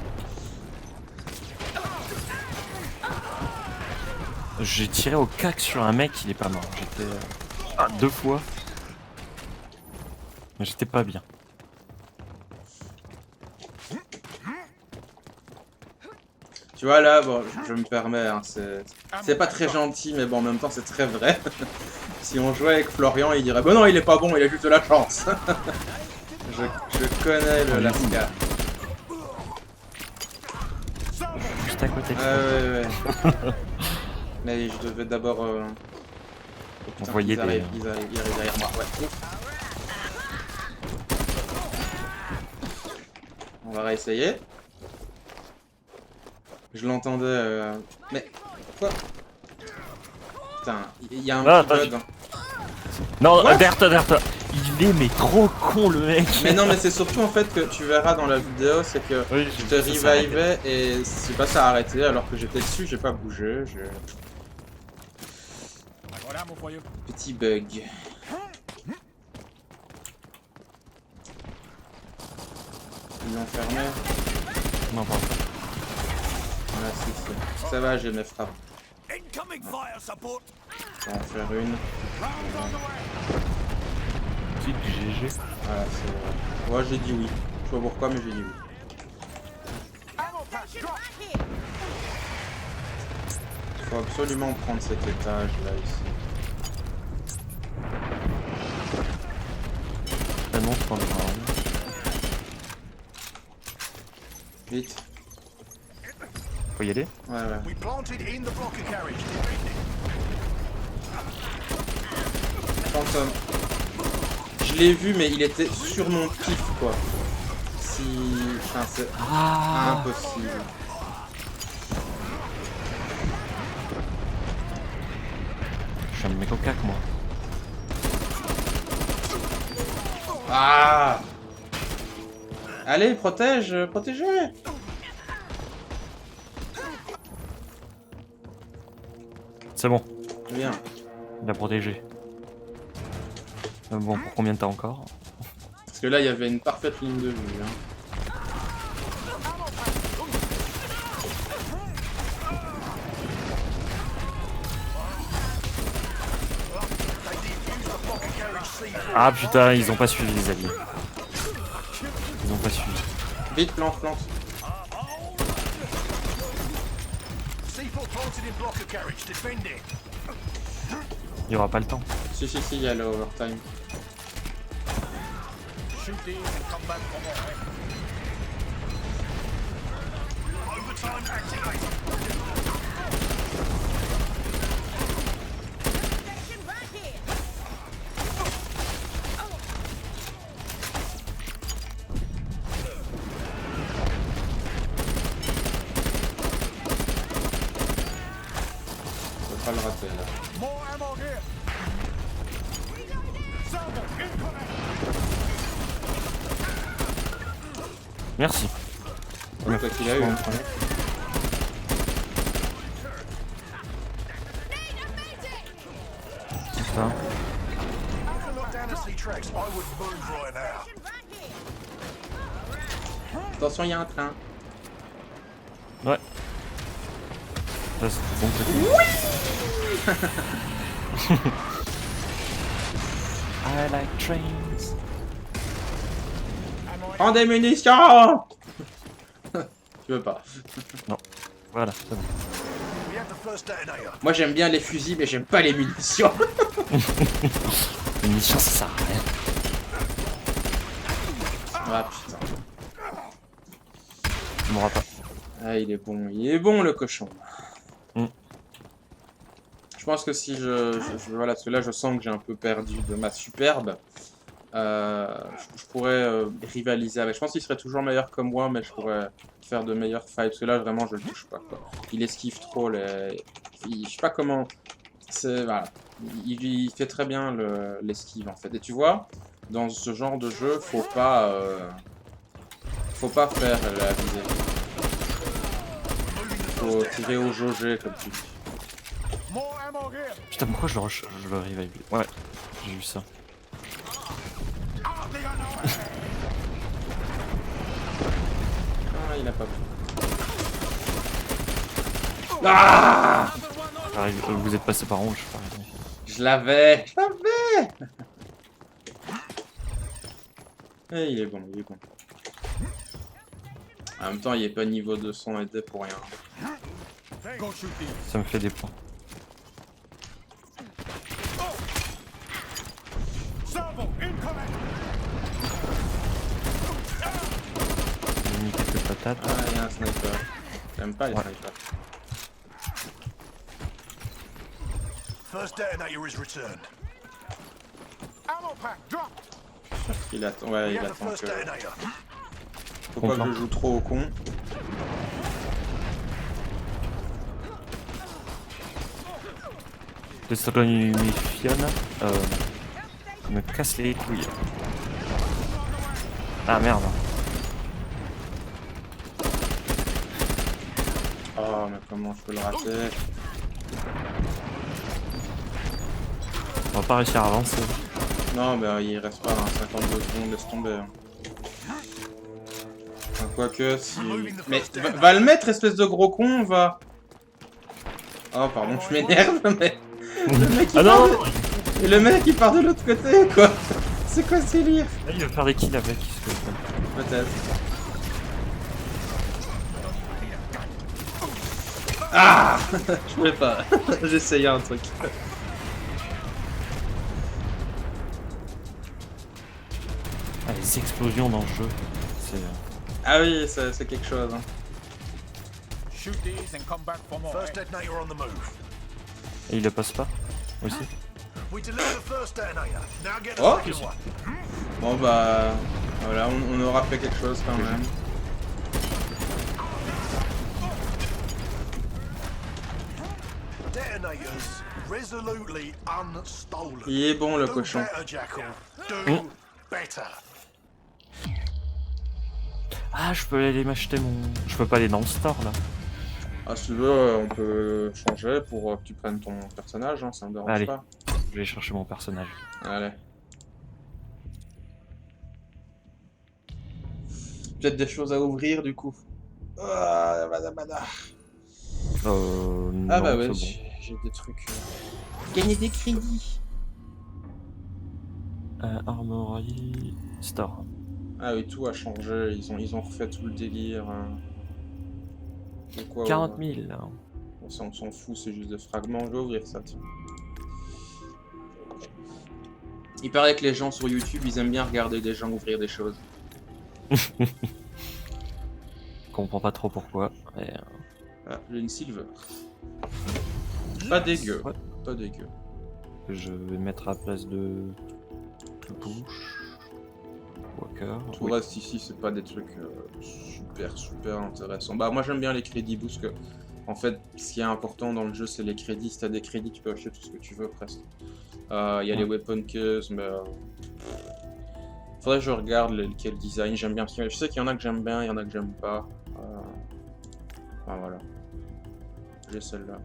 J'ai tiré au cac sur un mec, il est pas mort. J'étais... Ah, 2 fois. Mais j'étais pas bien. Tu vois là, bon, je me permets, hein, c'est pas très gentil, mais bon, en même temps, c'est très vrai. Si on jouait avec Florian, il dirait, bah non, il est pas bon, il a juste de la chance. je connais le Lascar. Juste à côté. Ah ouais. Mais je devais d'abord... Oh, putain, Envoyer ils arrivent derrière moi, ouais. On va réessayer. Je l'entendais... Mais... Quoi? Putain, il y a un petit bug. Non, derrière toi. Il est mais trop con le mec. Mais non, mais c'est surtout en fait que tu verras dans la vidéo, c'est que oui, je te revivais et c'est pas ça a arrêté alors que j'étais dessus, j'ai pas bougé. for you. Petit bug. Ils l'ont fermé. Non, pas. Voilà, si. Ça va, j'ai mes frappes. Incoming fire support. On va en faire une. Petit GG. Voilà, c'est... Ouais, j'ai dit oui. Je sais pas pourquoi, mais j'ai dit oui. Faut absolument prendre cet étage là ici. Annonce pour le round. Vite. Faut y aller? Ouais, ouais. We planted in the blocker carriage. Phantom. Je l'ai vu, mais il était sur mon pif quoi. Si. Enfin, c'est impossible. Je suis un mec au cac, moi. Ah! Allez, protège, protégez! C'est bon, Bien. il a protégé. Bon, pour combien de temps encore? Parce que là, il y avait une parfaite ligne de vue. Hein. Ah putain, ils ont pas suivi les alliés. Ils ont pas suivi. Vite, plante, plante. C4 planted in blocker carriage. Defending. Il y aura pas le temps. Si, il y a le overtime. Shoot in and come back for more. Overtime activated. Faut pas le rater là. More ammo here. Salvo incoming. Merci. Ouais, quoi qu'il a eu. Hein. Putain. After look down to see tracks, I would move right now. Attention, il y a un train. Ouais. Ça c'est bon côté. I like trains. Prends des munitions. Tu veux pas. Non. Voilà, c'est bon. We have the first detonator. Moi j'aime bien les fusils, mais j'aime pas les munitions. Une mission ça sert à rien. Ah putain. Tu m'auras pas. Ah, il est bon le cochon. Mm. Je pense que si voilà, parce que là je sens que j'ai un peu perdu de ma superbe. Je pourrais rivaliser avec. Je pense qu'il serait toujours meilleur que moi, mais je pourrais faire de meilleurs fights. Parce que là vraiment je le touche pas quoi. Il esquive trop les. Je sais pas comment. C'est voilà. Il fait très bien l'esquive en fait. Et tu vois, dans ce genre de jeu, faut pas faire la visée. Faut tirer au jaugé comme tu dis. More ammo here. Putain, pourquoi je le revive? Ouais, j'ai vu ça. Ah, il a pas pris. Ah! Arrive, vous êtes passé par où? Je sais pas. Je l'avais! Eh, il est bon. En même temps, il est pas niveau 200 aidé pour rien. Go shoot these. Ça me fait des points. Salvo incoming. J'ai mis quelques patates. Ah, il y a un sniper. J'aime pas les Ouais. snipers. First detonator is returned. Ammo pack dropped. Je suis sûr qu'il attend. Ouais, We il have the attend first que. detonator. Faut pas que je joue trop au con. Le Stronifion me casse les couilles. Ah merde. Oh, mais comment je peux le rater? On va pas réussir à avancer. Non, mais il reste pas 52 secondes, laisse tomber. Enfin, quoique, si... Mais va le mettre, espèce de gros con, va... Oh, pardon, je m'énerve, mais... Le mec, il part de... Et le mec, il part de l'autre côté, quoi. C'est quoi ce délire? Il va faire des kills avec, peut-être. Ah. Je pouvais pas. J'essayais un truc. Ah, les explosions dans le jeu. C'est... Ah oui, c'est quelque chose. Hein. First detonator on the move. Et il le passe pas aussi. We deliver the first detonator. Now get the Oh. second one. Bon bah... Voilà, on aura fait quelque chose quand même. Detonators resolutely unstolen. Il est bon le Do cochon. better, Jackal. Do better. Ah, je peux aller m'acheter mon... Je peux pas aller dans le store là. Ah, si tu veux, on peut changer pour que tu prennes ton personnage, hein, ça me dérange Allez. pas. Je vais chercher mon personnage. Allez. Peut-être des choses à ouvrir du coup. Ah Non, bah ouais, c'est bon. j'ai des trucs. Gagner des crédits. Armory... Store. Ah oui, tout a changé, ils ont refait tout le délire. Hein. De quoi, 40 000. On s'en fout, c'est juste des fragments. Je vais ouvrir ça, tiens. Il paraît que les gens sur YouTube, ils aiment bien regarder des gens ouvrir des choses. Je comprends pas trop pourquoi. Mais... Ah, j'ai une silver. Pas dégueu. Ouais. Pas dégueu. Je vais mettre à la place de push. Walker. Tout le reste ici, c'est pas des trucs super intéressants. Bah, moi j'aime bien les crédits boost que. En fait, ce qui est important dans le jeu, c'est les crédits. Si t'as des crédits, tu peux acheter tout ce que tu veux presque. Il y a les weapon keys, mais. Faudrait que je regarde quel design j'aime bien. Je sais qu'il y en a que j'aime bien, il y en a que j'aime pas. Enfin, voilà. J'ai celle-là.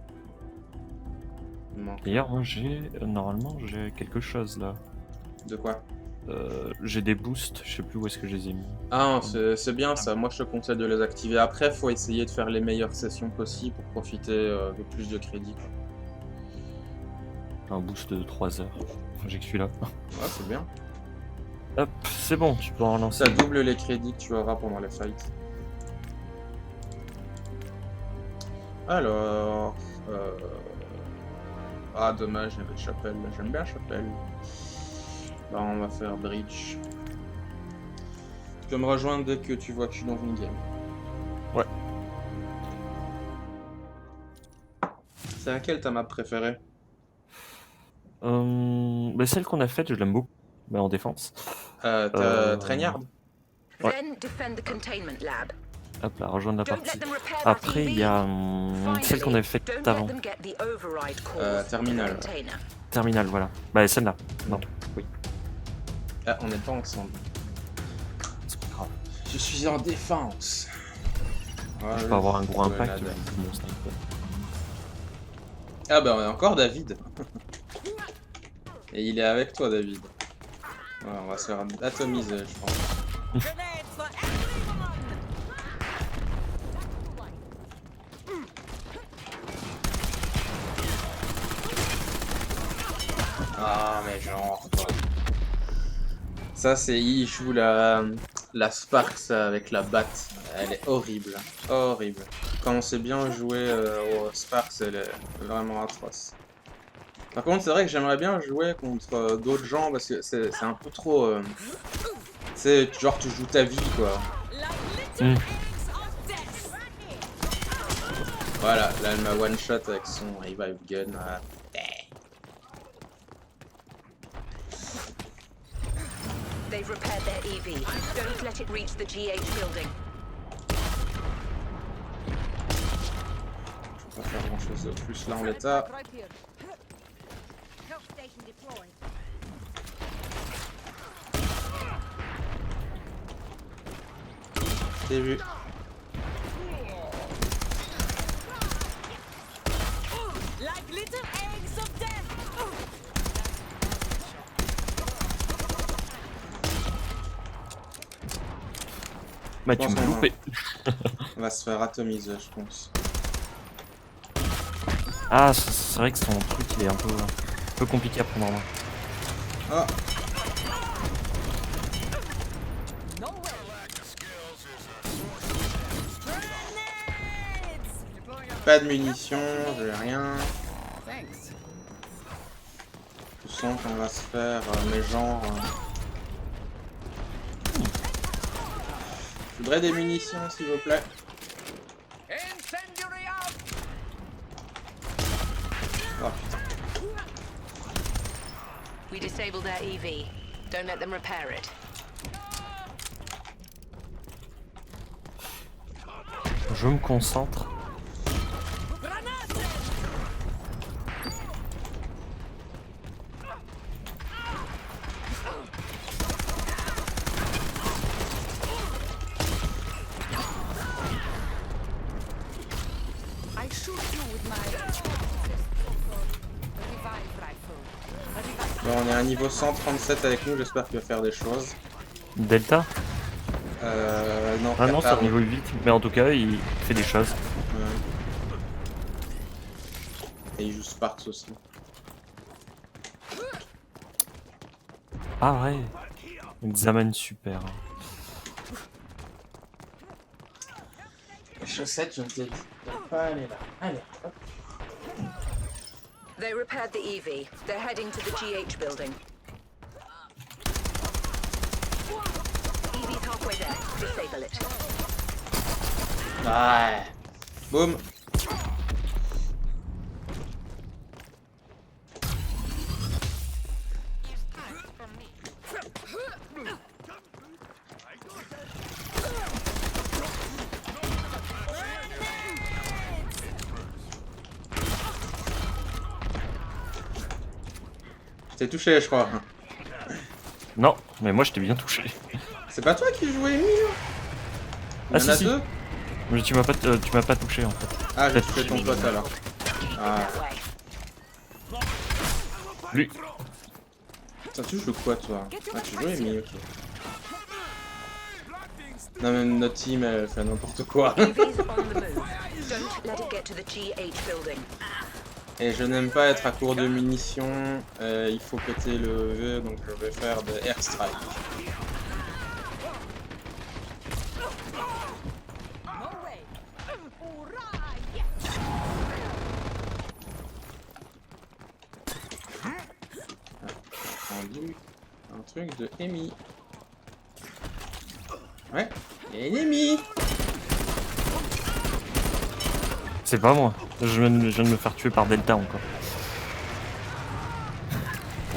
D'ailleurs, moi j'ai. Normalement, j'ai quelque chose là. De quoi? J'ai des boosts, je sais plus où est-ce que je les ai mis. Ah, c'est bien ça. Moi je te conseille de les activer. Après, faut essayer de faire les meilleures sessions possibles pour profiter de plus de crédits. Quoi. Un boost de 3 heures. J'ai que celui-là. Ouais, c'est bien. Hop, c'est bon, tu peux en lancer. Ça double les crédits que tu auras pendant les fights. Alors... Ah, dommage, il y avait Chapelle. J'aime bien Chapelle. Bah, on va faire Bridge. Tu peux me rejoindre dès que tu vois que je suis dans une game. Ouais. C'est laquelle ta map préférée? Bah, celle qu'on a faite, je l'aime beaucoup. Bah, en défense. Traignard. Ouais. Then defend the containment lab. Hop là, rejoindre la Don't partie. let them repair that Après, il y a celle qu'on avait faite Don't avant. let them get the override cores for the Terminal. container. Terminal, voilà. Bah, celle-là. Non, oui. Ah, on n'est pas ensemble. C'est pas grave. Je suis en défense. Ouais, Je peux avoir un gros ouais, impact. nada. Mon sniper. Ah bah on a encore David. Et il est avec toi David. Ouais, on va se faire atomiser je pense. Grenades for everyone! Ah mais genre quoi. Ça c'est il joue la Sparks avec la batte. Elle est horrible. Horrible. Quand on sait bien jouer au Sparks, elle est vraiment atroce. Par contre c'est vrai que j'aimerais bien jouer contre d'autres gens parce que c'est un peu trop... c'est genre tu joues ta vie quoi. Voilà, là elle m'a one shot avec son revive gun. Ah. They've repaired their EV. Don't let it reach the GH building. Je vais pas faire grand chose de plus là en l'état. Right here. Help station deployed. T'es vu. Like little eggs of death. Bah tu pense m'as qu'on loupé. On va se faire atomiser, je pense. Ah, c'est vrai que son truc il est un peu compliqué à prendre en main. Ah, pas de munitions, j'ai rien. Je sens qu'on va se faire mes genres. Je voudrais des munitions, s'il vous plaît. Oh putain. We disabled their EV. Don't let them repair it. Je me concentre. I shoot you with my revive rifle. Bon, on est à un niveau 137 avec nous, j'espère qu'il va faire des choses. Delta? Non, Ah non, c'est Qatar, un niveau 8, mais en tout cas il fait des choses. ouais. Et il joue Sparks aussi. Ah ouais. Examen super. Les chaussettes, je te dis. Pas aller là. Allez, hop. They repaired the EV. They're heading to the GH building. EV's halfway there. Disable it. Ouais. Boum. T'es touché, je crois. Non, mais moi je t'ai bien touché. C'est pas toi qui jouais Amy là? Il y Ah en si a si. deux? Mais tu m'as pas touché en fait. Ah, j'ai T'as touché ton pote alors. Ah. That way. Lui. Putain, tu joues quoi toi? Ah, tu joues Amy, ok. Non, même notre team elle fait n'importe quoi. EV's on the move. Don't let it get to the GH building. Et je n'aime pas être à court de munitions. Il faut péter le V, donc je vais faire des airstrikes. Entendu un truc de Amy. Ouais, ennemi. C'est pas moi. Je viens de me faire tuer par Delta encore.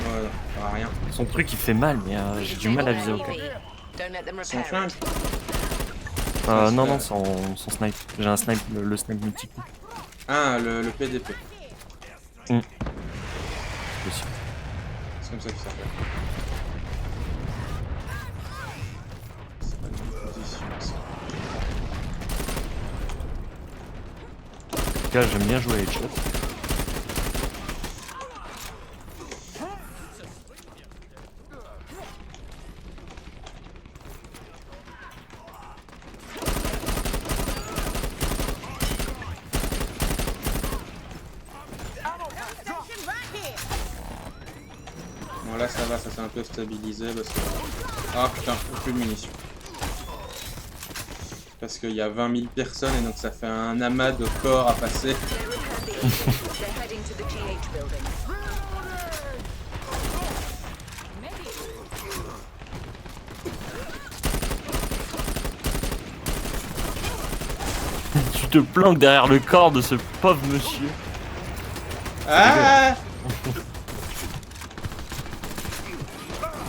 Voilà, ça va rien. Son truc il fait mal, mais j'ai du mal à viser au cas. Don't let them Son repair flingue. it. Non, non, son snipe. J'ai un snipe, le snipe multi-coup. Ah, le PDP. C'est possible. C'est comme ça qu'il s'appelle. C'est pas une position, ça. En tout cas, j'aime bien jouer à Headshot. Bon là ça va, ça s'est un peu stabilisé parce que... Ah putain, plus de munitions. Parce qu'il y a 20 000 personnes et donc ça fait un amas de corps à passer. They repaired the EV. They're heading to the GH building. Tu te planques derrière le corps de ce pauvre monsieur. Ah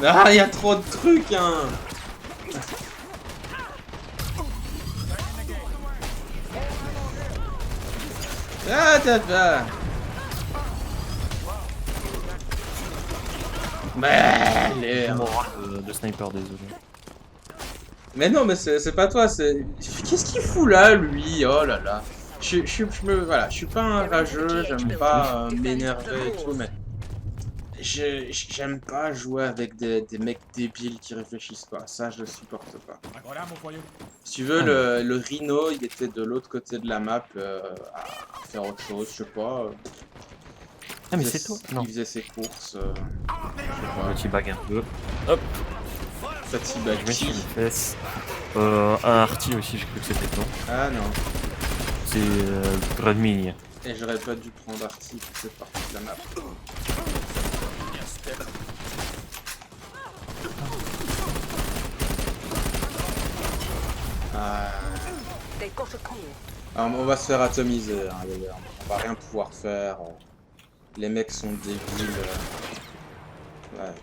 Ah, il y a trop de trucs, hein. Ah, t'as... Mais De sniper, désolé. Mais non, mais c'est pas toi, c'est... Qu'est-ce qu'il fout là, lui? Oh là là. Voilà, je suis pas un rageux, j'aime pas m'énerver et tout, mais... J'aime pas jouer avec des mecs débiles qui réfléchissent pas. Ça, je le supporte pas. Si tu veux, le Rhino, il était de l'autre côté de la map à faire autre chose, je sais pas. Ah mais c'est toi. Non. Il faisait ses courses. Petit bag un peu. Hop. Petit Je mets sur les fesses. Un arty aussi, j'ai cru que c'était toi. Ah non. C'est Redmine. Et j'aurais pas dû prendre Arty pour cette partie de la map. Alors, on va se faire atomiser, hein, les gars. On va rien pouvoir faire. Les mecs sont débiles. Ouais.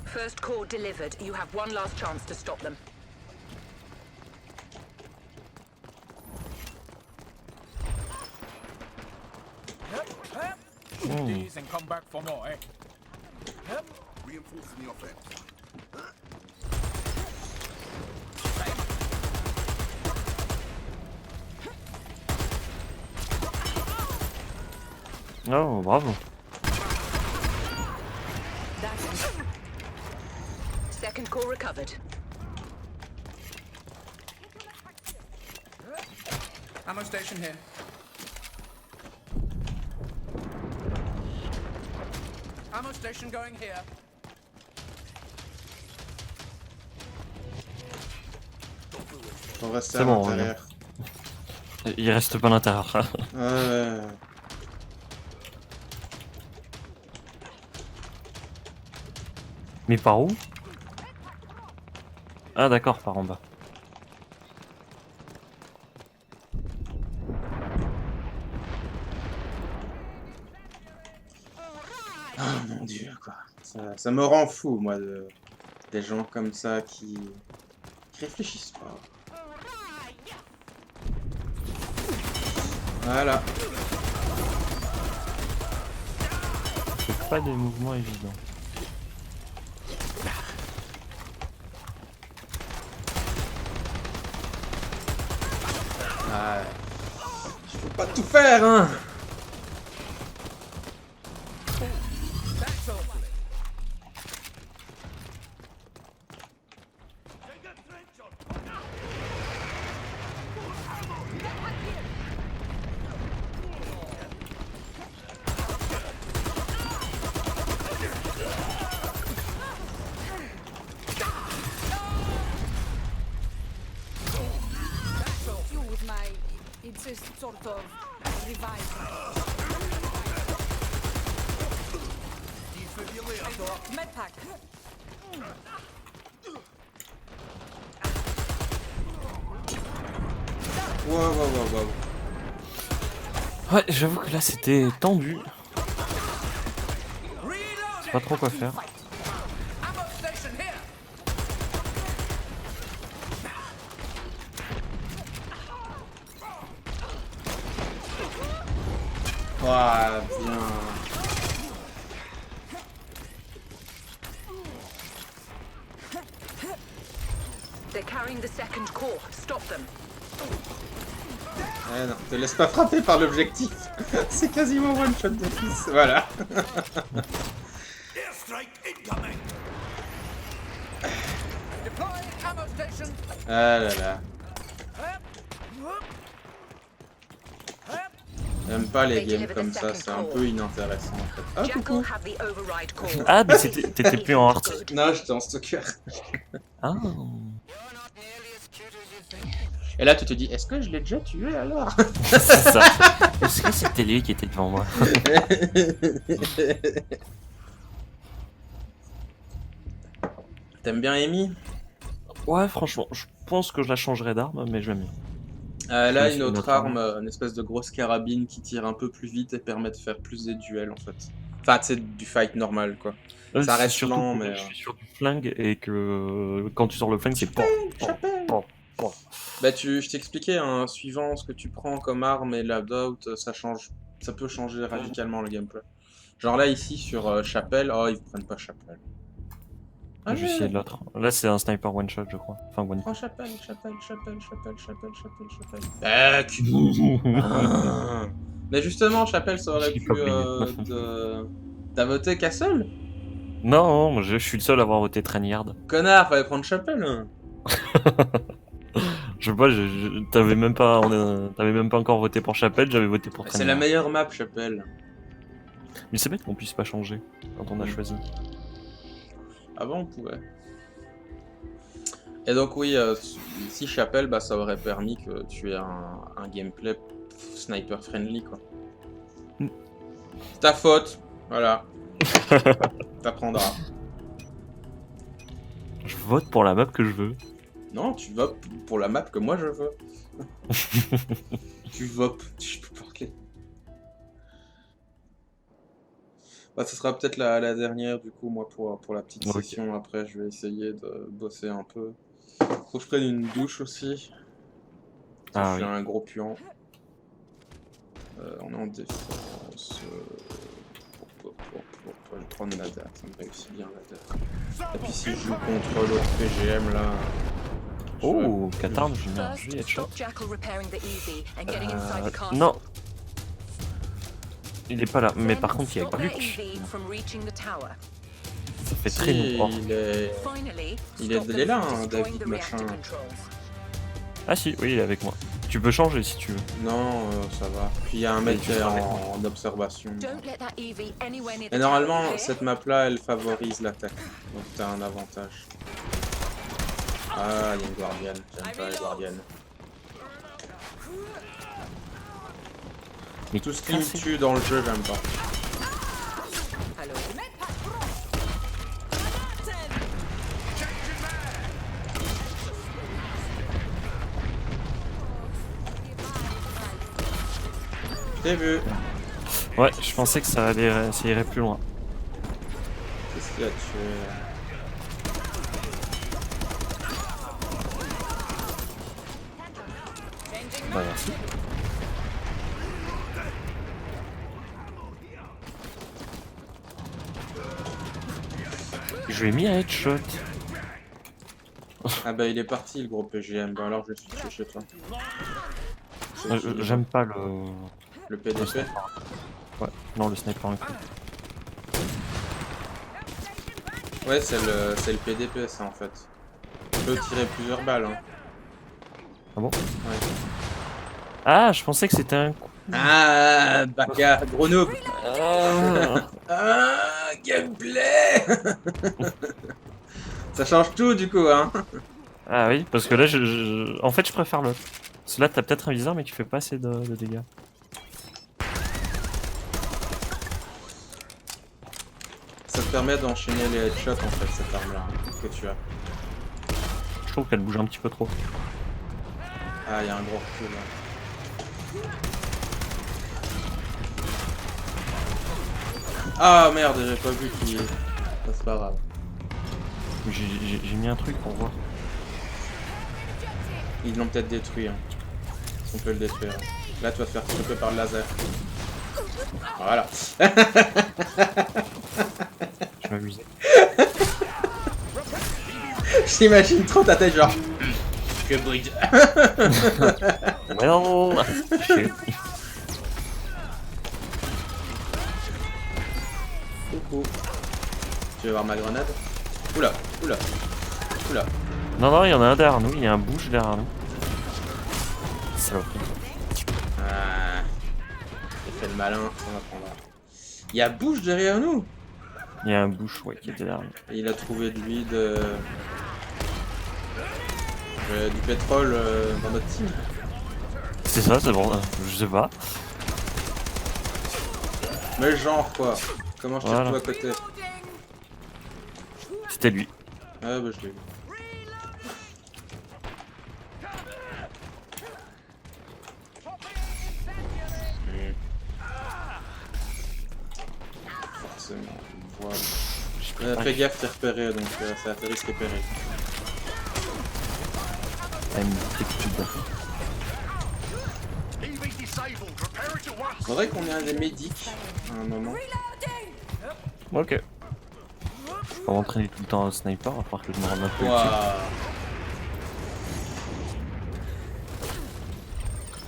First core delivered. You have one last chance to stop them. These and come back for more, eh? Reinforcing the offense. Oh, bravo. Second core recovered. Ammo station here. Ammo station going here. On reste C'est à bon, l'intérieur. Il reste pas à l'intérieur. Ouais. Mais par où? Ah d'accord, par en bas. Oh mon dieu, quoi. Ça me rend fou, moi, des gens comme ça qui réfléchissent pas. Voilà. C'est pas des mouvements évidents. Ouais. Je peux pas tout faire, hein. It's a sort of revival. Medpack. Wow. Ouais, j'avoue que là c'était tendu. Je sais pas trop quoi faire. Ammo station here. Ouah, bien. They're carrying the second core. Stop them. Eh non, te laisse pas frapper par l'objectif. C'est quasiment one shot de fils. Voilà. Airstrike incoming. Deploying ammo station. Ah là là. J'aime pas les games comme ça, c'est un peu inintéressant en fait. Ah Jackal coucou. have the override core. Ah mais t'étais plus en arty. Non, j'étais en stalker. Ah. Et là tu te dis, est-ce que je l'ai déjà tué alors? C'est ça. Est-ce que c'était lui qui était devant moi? T'aimes bien Amy? Ouais, franchement, je pense que je la changerais d'arme, mais j'aime bien. Là, Oui, une c'est autre notre arme, une espèce de grosse carabine qui tire un peu plus vite et permet de faire plus des duels en fait. Enfin, c'est du fight normal quoi. Ça C'est reste surtout lent, que mais. je suis sur du flingue et que quand tu sors le flingue, c'est pom, pom, pom. Bah, je t'expliquais, hein, suivant ce que tu prends comme arme et loadout, ça peut changer radicalement le gameplay. Genre là, ici, sur Chapelle, oh, ils prennent pas Chapelle. Ah, Je vais essayer de l'autre. Là, c'est un sniper one shot, je crois. Enfin, one Oh, chapelle. Ah. Mais justement, chapelle, ça aurait J'ai pu. pas oublié. T'as voté Castle? Non, moi, je suis le seul à avoir voté Trainyard. Connard, fallait prendre chapelle. Hein. Je sais pas, t'avais même pas, t'avais même pas encore voté pour Chapelle, j'avais voté pour C'est Trainyard. la meilleure map, chapelle. Mais c'est bête qu'on puisse pas changer quand on a choisi. Avant, on pouvait. Et donc, oui, si chapelle, bah, ça aurait permis que tu aies un gameplay sniper friendly, quoi. C'est ta faute, voilà. T'apprendras. Je vote pour la map que je veux. Non, tu votes pour la map que moi je veux. Tu votes, je peux parler. Bah, ce sera peut-être la dernière, du coup, moi, pour la petite session. Après, je vais essayer de bosser un peu. Faut que je prenne une douche aussi. Je suis un gros puant. On est en défense. Je vais prendre la date, ça me réussit bien la date. Et puis si je joue contre l'autre PGM là. Oh, Qatar, j'ai mis un jeu headshot. Non. Il est pas là, mais par contre il y a Glitch. Ça fait très longtemps. Il est là, hein, David machin. Ah si, oui, il est avec moi. Tu peux changer si tu veux. Non, ça va. Puis il y a un mec qui est en observation. Et normalement, cette map là, elle favorise l'attaque. Donc t'as un avantage. Ah, il y a une guardiane. J'aime pas les guardianes. Mais tout ce qui me tue dans le jeu, j'aime pas. J'ai vu. Ouais, je pensais que ça irait plus loin. Qu'est-ce qu'il a tué? Bah merci. Je lui ai mis un headshot. Ah bah il est parti le gros PGM, bah alors je suis chez toi. J'aime pas le... Le PDP? Ouais, non le sniper inclus. Ouais c'est le PDP ça en fait. Tu peux tirer plusieurs balles hein. Ah bon? Ouais. Ah je pensais que c'était un coup. Ah Baka, gros noob. Ah gameplay. Ça change tout du coup hein. Ah oui, parce que là en fait je préfère l'autre. Parce que là t'as peut-être un viseur mais tu fais pas assez de dégâts. Ça te permet d'enchaîner les headshots en fait cette arme là que tu as. Je trouve qu'elle bouge un petit peu trop. Ah, il y a un gros recul là. Ah merde, j'ai pas vu qui. C'est pas grave. J'ai mis un truc pour voir. Ils l'ont peut-être détruit. Hein. On peut le détruire. Là, tu vas te faire choper par le laser. Voilà. Je m'amusais. J'imagine trop ta tête, genre. Que bride. Well, shit. Coucou. Tu veux voir ma grenade? Oula, oula, oula. Non, il y en a un derrière nous, il y a un bouche derrière nous. Saloperie. Ah. J'ai fait le malin, on apprendra. Il y a bouche derrière nous? Il y a un bouche, ouais, qui était derrière nous. Et il a trouvé de l'huile du pétrole dans notre team. C'est ça, c'est bon, je sais pas. Mais genre quoi? Comment je t'ai Voilà. tout à côté? C'était lui. Ah bah je l'ai vu. Forcément, voilà. Fais gaffe, t'es repéré, donc ça a fait risque et péril. Faudrait qu'on ait un des médics à un moment. Ok. Pour m'entraîner tout le temps au sniper, il va falloir que je me rende un peu Waouh. utile.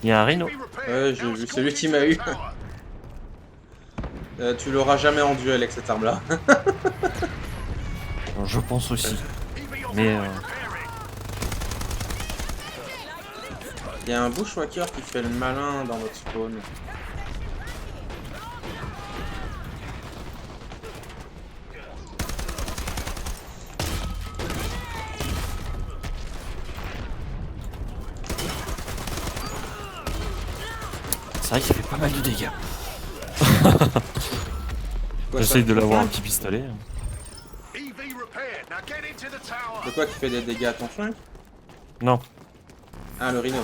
Il y a un rhino. Ouais, j'ai vu, c'est lui qui m'a eu. Tu l'auras jamais en duel avec cette arme là. Je pense aussi. Mais Il y a un bushwhacker qui fait le malin dans notre spawn. c'est vrai qu'il fait pas mal de dégâts. Quoi, J'essaye ça de l'avoir un petit pistolet. EV repaired. Now get into the tower. De quoi qui fait des dégâts à ton flingue? Non. Ah, le rhino.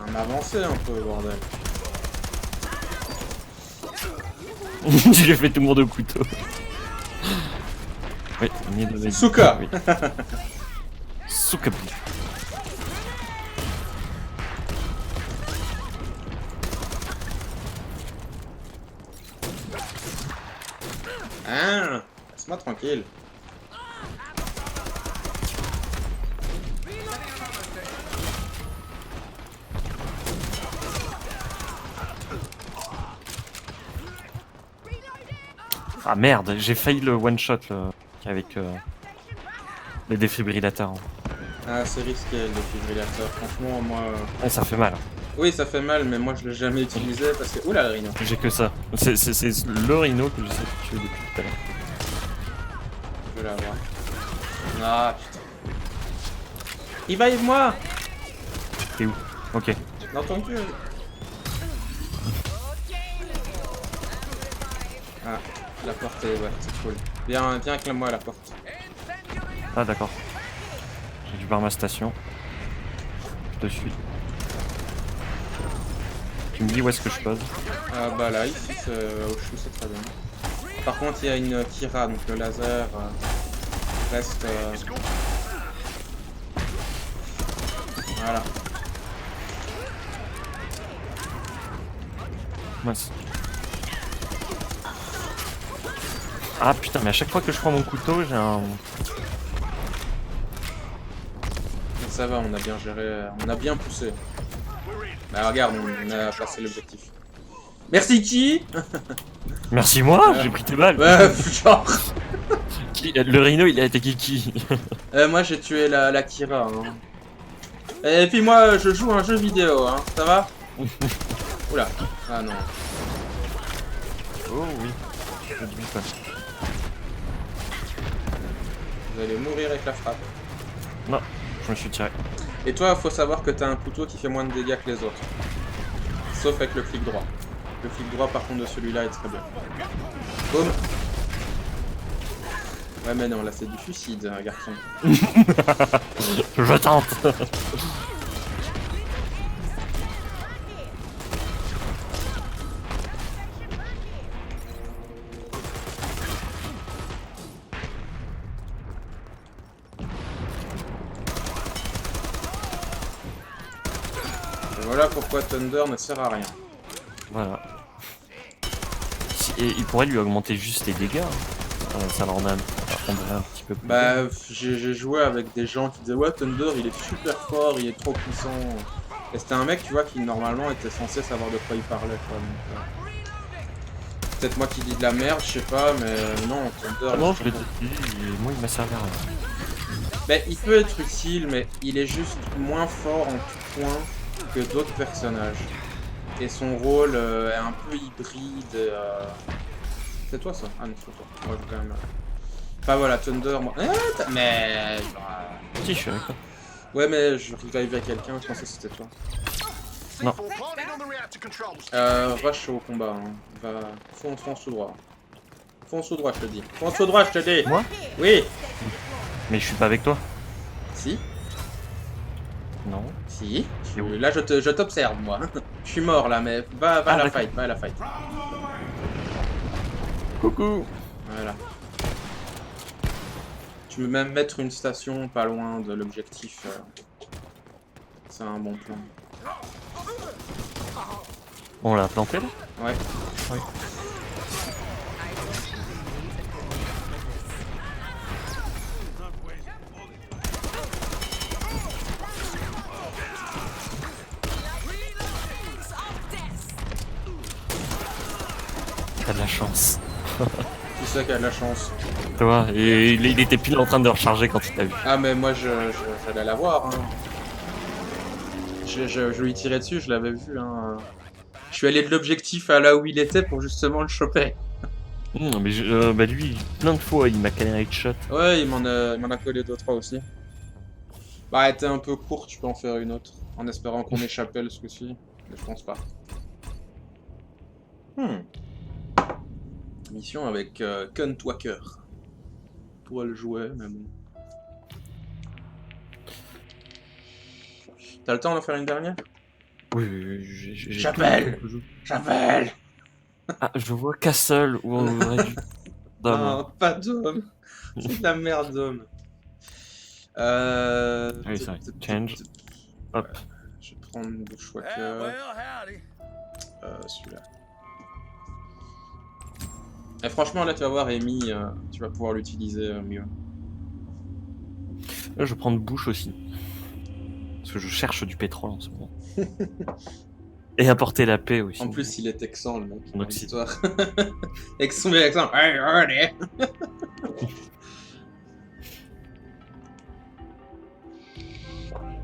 On a avancé un peu, bordel. J'ai fait tout le monde au couteau. Oui, Souka. Oui. Souka. Hein? Laisse-moi tranquille. Ah merde, j'ai failli le one shot là, avec les défibrillateurs. Ah, c'est risqué le défibrillateur. Franchement, moi. Ouais, ça fait mal. Oui, ça fait mal, mais moi je l'ai jamais utilisé parce que. Oula, le rhino. J'ai que ça. C'est le rhino que j'essaie de tuer depuis tout à l'heure. Je vais l'avoir. Ah putain. Revive-moi! T'es où? Ok. Dans ton cul. Ah, la porte est. Ouais, c'est cool. Viens avec moi à la porte. Ah d'accord. J'ai dû voir ma station. Je te suis. Tu me dis où est-ce que je pose? Ah bah là, ici, au chou, c'est très bien. Par contre, il y a une Kira, donc le laser reste. Voilà. Mince. Ah putain, mais à chaque fois que je prends mon couteau, j'ai un... Mais ça va, on a bien géré, on a bien poussé. Bah regarde, on a passé l'objectif. Merci qui? Merci moi, j'ai pris tes balles. Ouais, genre. Le rhino, il a été qui? Moi j'ai tué la Kira. Hein. Et puis moi je joue à un jeu vidéo, hein. Ça va? Oula. Ah non. Oh oui. Je dis pas. Vous allez mourir avec la frappe. Non, je me suis tiré. Et toi, faut savoir que t'as un couteau qui fait moins de dégâts que les autres. Sauf avec le clic droit. Le clic droit par contre de celui-là est très bien. Boum. Ouais mais non, là c'est du suicide, garçon. Je tente. Voilà pourquoi Thunder ne sert à rien. Voilà. Et il pourrait lui augmenter juste les dégâts. Ça le rendrait un petit peu plus. Bah, j'ai joué avec des gens qui disaient ouais, Thunder il est super fort, il est trop puissant. Et c'était un mec, tu vois, qui normalement était censé savoir de quoi il parlait, quoi. Peut-être moi qui dis de la merde, je sais pas, mais non, Thunder. Ah non, je l'ai dit, moi il m'a servi à rien. Bah, il peut être utile, mais il est juste moins fort en tout point que d'autres personnages. Et son rôle est un peu hybride. C'est toi ça? Ah non, c'est toi. Ouais, quand même. Enfin voilà, Thunder, moi. Mais. Si, je suis avec toi. Ouais, mais je revivais quelqu'un, je pensais que c'était toi. Non. Rush au combat. Hein. Va... Fonce tout droit. Fonce tout droit, je te dis. Fonce tout droit, je te dis. Moi? Oui. Mais je suis pas avec toi. Si. Non. Si. Là, je t'observe, moi. Je suis mort là, mais va à la fight, va à la fight. Coucou. Voilà. Tu peux même mettre une station pas loin de l'objectif. C'est un bon plan. On l'a planté là? Ouais. Oui. T'as de la chance. C'est ça qui a de la chance. Toi, et il était pile en train de recharger quand il t'a vu. Ah mais moi j'allais la voir. Hein. Je lui tirais dessus, je l'avais vu. Hein. Je suis allé de l'objectif à là où il était pour justement le choper. Non mais bah lui, plein de fois, il m'a calé un headshot. Ouais, il m'en a collé 2-3 aussi. Bah elle était un peu courte, tu peux en faire une autre. En espérant qu'on ait chapelle ce coup-ci. Mais je pense pas. Mission avec Cuntwacker. Toi le jouet, mais bon. T'as le temps d'en faire une dernière? Oui, j'ai... Chapelle! Chapelle! Ah, je vois Castle ou on aurait dû... Non, pas d'homme. C'est de la merde d'homme. Oui, c'est vrai. Change. Hop. Je vais prendre le choix que... celui-là. Et franchement, là, tu vas voir, Amy, tu vas pouvoir l'utiliser mieux. Là, je vais prendre bouche aussi. Parce que je cherche du pétrole en ce moment. Et apporter la paix aussi. En plus, il est texan, le mec. Donc, histoire. Avec son bel accent. Allez.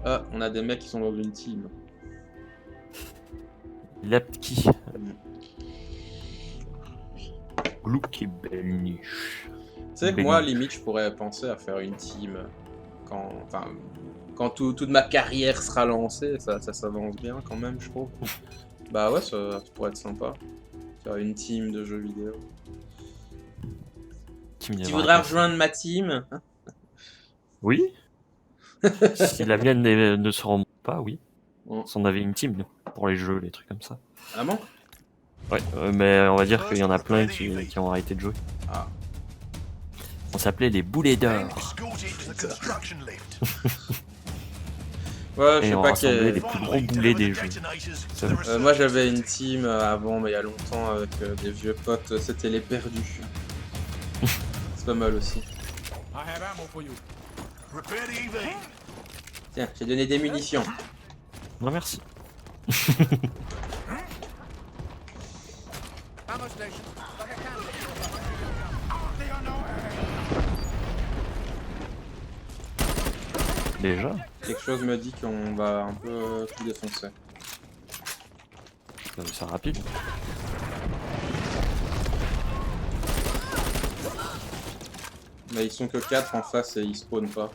Ah, on a des mecs qui sont dans une team. Lapki. Glouk et belle niche. Tu sais que moi, limite, je pourrais penser à faire une team quand toute ma carrière sera lancée. Ça s'avance bien quand même, je trouve. Bah ouais, ça pourrait être sympa. Faire une team de jeux vidéo. Tu voudrais rejoindre ma team? Oui. Si la mienne ne se remonte pas, oui. Si on avait une team nous, pour les jeux, les trucs comme ça. Ah bon? Ouais, mais on va dire qu'il y en a plein qui ont arrêté de jouer. Ah. On s'appelait les boulets d'or. Ouais, je et sais on pas rassemblait les plus gros boulets des jeux. Moi j'avais une team avant, mais il y a longtemps, avec des vieux potes, c'était les perdus. C'est pas mal aussi. Tiens, j'ai donné des munitions. Non merci. Déjà? Quelque chose me dit qu'on va un peu tout défoncer. C'est rapide. Mais ils sont que 4 en face et ils spawnent pas.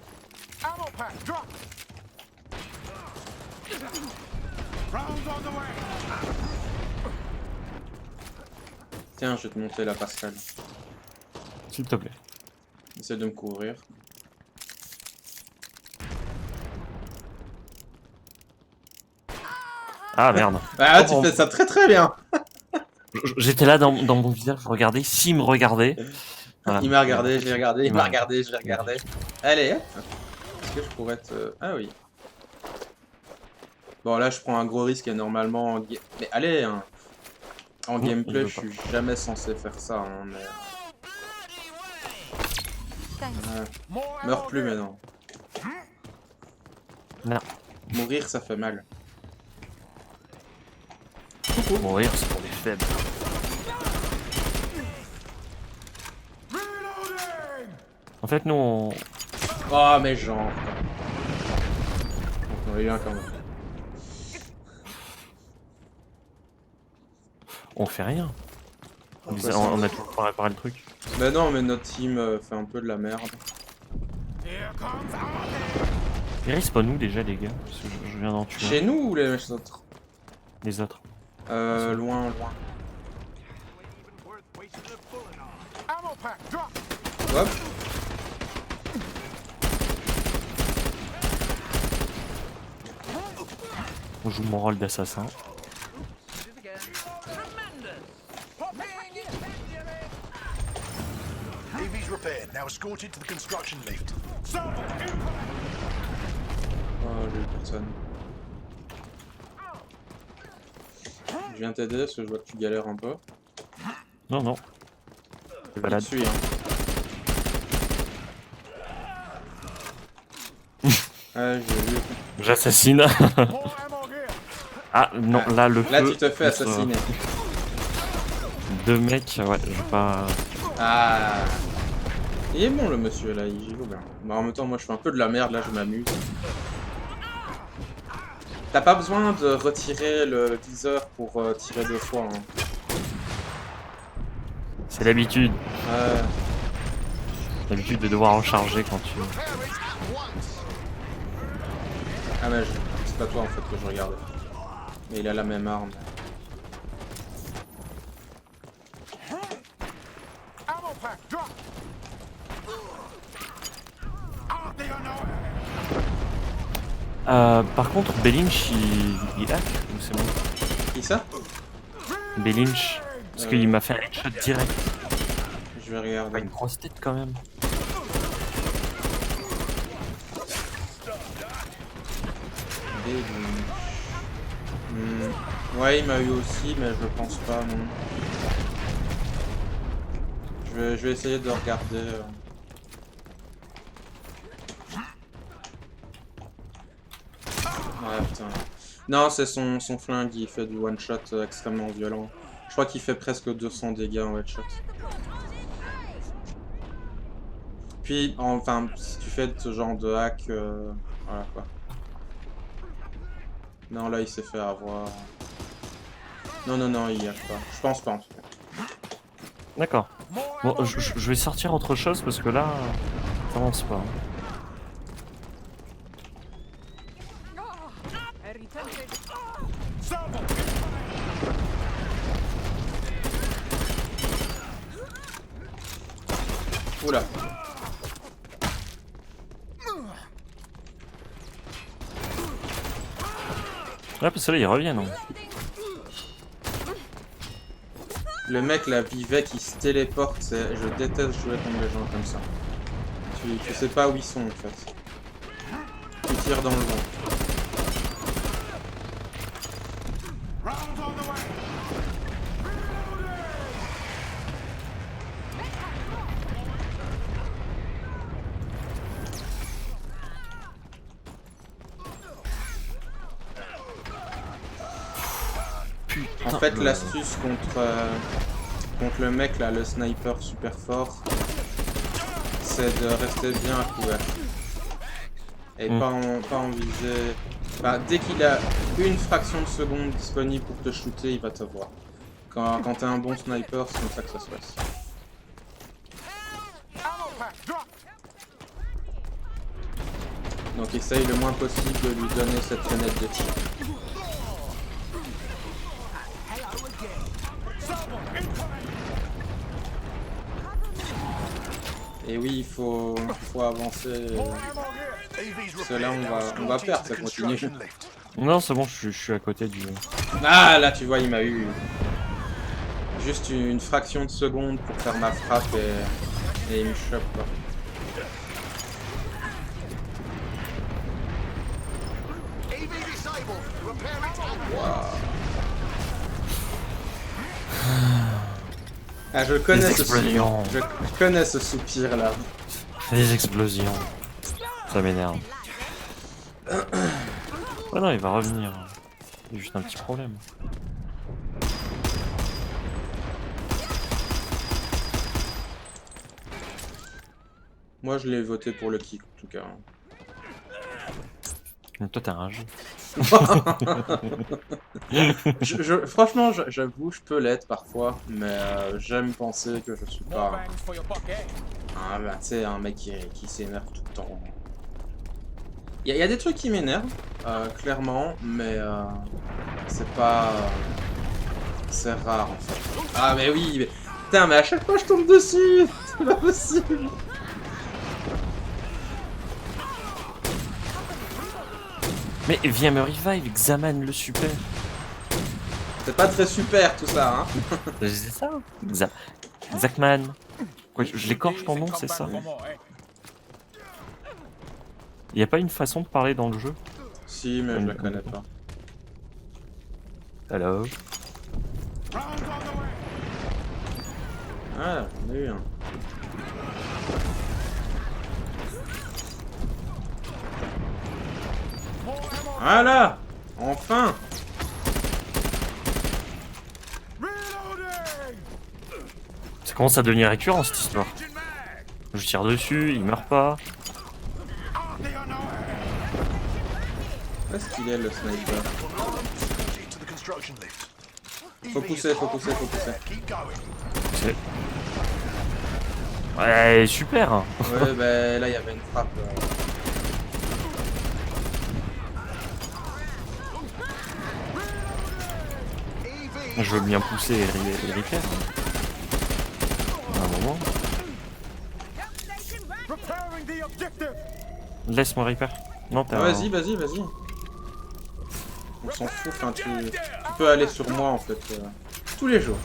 Tiens, je vais te monter la passerelle. S'il te plaît. Essaie de me couvrir. Ah merde. Ah, tu fais ça très très bien. J'étais là dans mon visage, je regardais, s'il me regardait. Voilà. Il m'a regardé, je l'ai regardé, il m'a regardé, je l'ai regardé. Allez, hop. Est-ce que je pourrais te... Ah oui. Bon là je prends un gros risque et normalement... Mais allez hein. En gameplay je suis jamais censé faire ça. Hein, mais... Meurs plus maintenant. Non. Mourir ça fait mal. Mourir c'est pour les faibles. En fait nous on... Oh mais genre... On est bien quand même. On fait rien. On a toujours pas réparé le truc. Bah non mais notre team fait un peu de la merde. Ils respawnent où déjà les gars? Parce que je viens d'en tuer. Chez nous ou les autres? Les autres. Loin. Hop. On joue mon rôle d'assassin. EV's repaired. Now escorted to the construction lift. Oh, j'ai personne. Je viens t'aider parce que je vois que tu galères un peu. Non, non. Je balade. Je suis, hein. Ouais, j'ai vu. J'assassine. Ah non, là le feu. Là tu te fais assassiner. Deux mecs, ouais, je vais pas... Ah. Il est bon le monsieur là, il joue bien. Mais en même temps, moi je fais un peu de la merde là, je m'amuse. T'as pas besoin de retirer le viseur pour tirer 2 fois. Hein. C'est l'habitude. Ouais. L'habitude de devoir recharger quand tu... Ah mais c'est pas toi en fait que je regardais. Mais il a la même arme. Par contre, Belinch, il hack ou c'est bon? Qui ça? Belinch. Parce qu'il m'a fait un headshot direct. Je vais regarder. Pas une grosse tête quand même. Ouais, il m'a eu aussi, mais je pense pas, non. Je vais essayer de regarder. Ouais, putain. Non, c'est son flingue, il fait du one-shot extrêmement violent. Je crois qu'il fait presque 200 dégâts en one-shot. Puis, enfin, si tu fais ce genre de hack, voilà quoi. Non, là, il s'est fait avoir. Non, il y a pas. Je pense pas en tout cas. D'accord. Bon, je vais sortir autre chose parce que là, ça avance pas. Oula. Ouais, parce que là, ils reviennent. Hein. Le mec là, Vivek, il se téléporte. Je déteste jouer contre les gens comme ça. Tu sais pas où ils sont en fait. Tu tires dans le vent. En fait, l'astuce contre le mec là, le sniper super fort, c'est de rester bien à couvert. Et pas en visée. Bah, dès qu'il a une fraction de seconde disponible pour te shooter, il va te voir. Quand t'es un bon sniper, c'est comme ça que ça se passe. Donc essaye le moins possible de lui donner cette fenêtre de tir. Et oui, il faut avancer. Parce que là, on va perdre, ça continue. Non, c'est bon, je suis à côté du... Ah, là, tu vois, il m'a eu juste une fraction de seconde pour faire ma frappe et il me chope, quoi. Wow. Ah, je connais je connais ce soupir là. Des explosions. Ça m'énerve. Oh non, il va revenir. Il y a juste un petit problème. Moi, je l'ai voté pour le kick, en tout cas. Mais toi, t'es un jeu. Franchement, j'avoue, je peux l'être parfois, mais j'aime penser que je suis pas tu sais, un mec qui s'énerve tout le temps. Il y a des trucs qui m'énervent, clairement, mais c'est pas... c'est rare, en fait. Ah, mais oui, mais... Putain, mais à chaque fois, je tombe dessus. C'est pas possible. Mais viens me revive, Xaman le super. C'est pas très super tout ça, hein. C'est ça. Zachman. Quoi, je l'écorche ton nom, c'est ça? Y a pas une façon de parler dans le jeu? Si, mais je la connais pas. Hello. Ah, j'en ai eu un. Voilà! Enfin! commence à devenir récurrent cette histoire. Je tire dessus, il meurt pas. Où est-ce qu'il est le sniper? To the construction lift. Faut pousser, faut pousser, faut pousser. Keep going. C'est... Ouais, super. Ouais, bah là il y avait une frappe. Je veux bien pousser et repair. À un moment. Laisse-moi repair. Non, t'as un... Vas-y, vas-y, vas-y. On s'en fout, enfin, tu peux aller sur moi en fait. Tous les jours.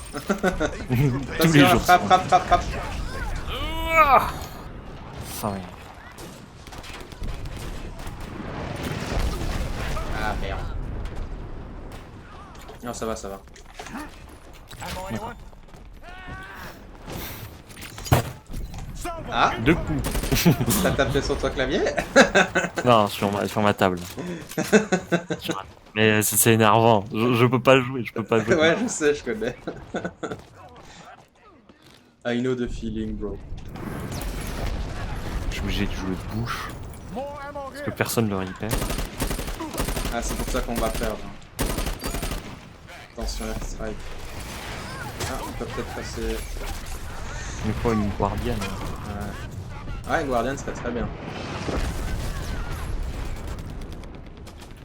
Tous les jours. Frappe, frappe, frappe, frappe. Ça, ouais. Ah merde. Non, ça va, ça va. Ah, Deux coups. t'as tapé sur ton clavier? Non, sur ma table. Mais c'est énervant. Je peux pas jouer, je peux pas jouer. Ouais, je sais, je connais. I know the feeling, bro. Je suis obligé de jouer de bouche. Parce que personne ne le repair. Ah, c'est pour ça qu'on va perdre. Attention, airstrike. Ah, on peut peut-être passer. Une fois une guardiane. Ouais, une guardian serait très bien.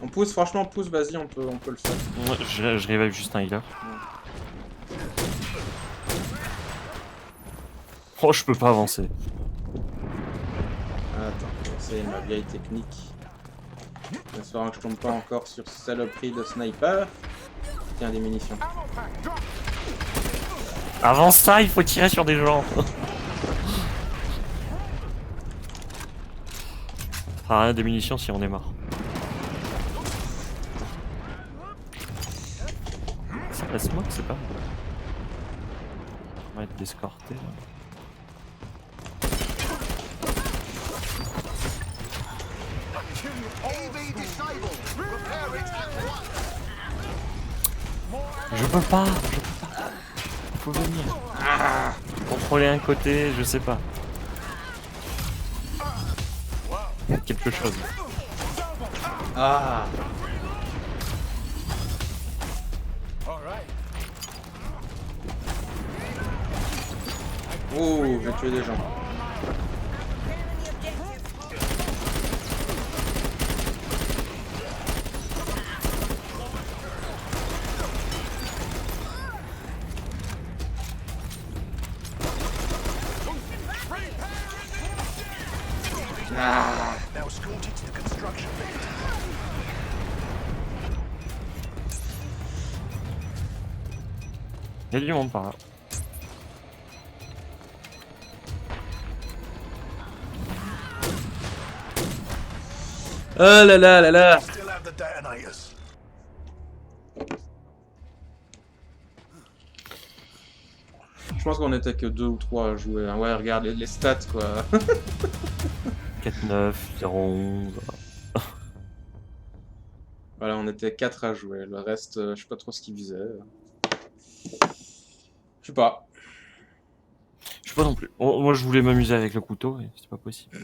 On pousse, franchement, on pousse, vas-y, on peut le faire. Ouais, je revive juste un healer. Oh, je peux pas avancer. Attends, je vais essayer ma vieille technique. En espérant que je tombe pas encore sur ce saloperie de sniper. Tiens, des munitions. Avant ça, il faut tirer sur des gens. Ah, rien des munitions si on est mort. Ça passe moi, c'est pas. On va être escorté. Je peux pas. Il faut venir. Contrôler un côté, je sais pas. Quelque chose. Ah. Oh, j'ai tué des gens. Ah. Now escorted to the construction lift. Il y a du monde par là. Oh là là là là. Still have the detonators. Je pense qu'on était que 2 ou 3 à jouer. Ouais, regarde les stats quoi. 4-9, 0-11. Voilà, on était 4 à jouer. Le reste, je sais pas trop ce qu'ils faisaient. Je sais pas. Je sais pas non plus. Moi je voulais m'amuser avec le couteau et c'est pas possible.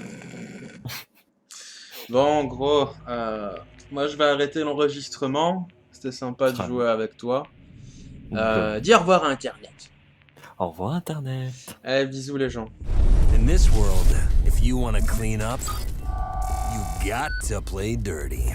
Bon, en gros, moi je vais arrêter l'enregistrement. C'était sympa de jouer avec toi. Dis au revoir à Internet. Au revoir Internet. Eh, bisous les gens. In this world, if you want to clean up, you got to play dirty.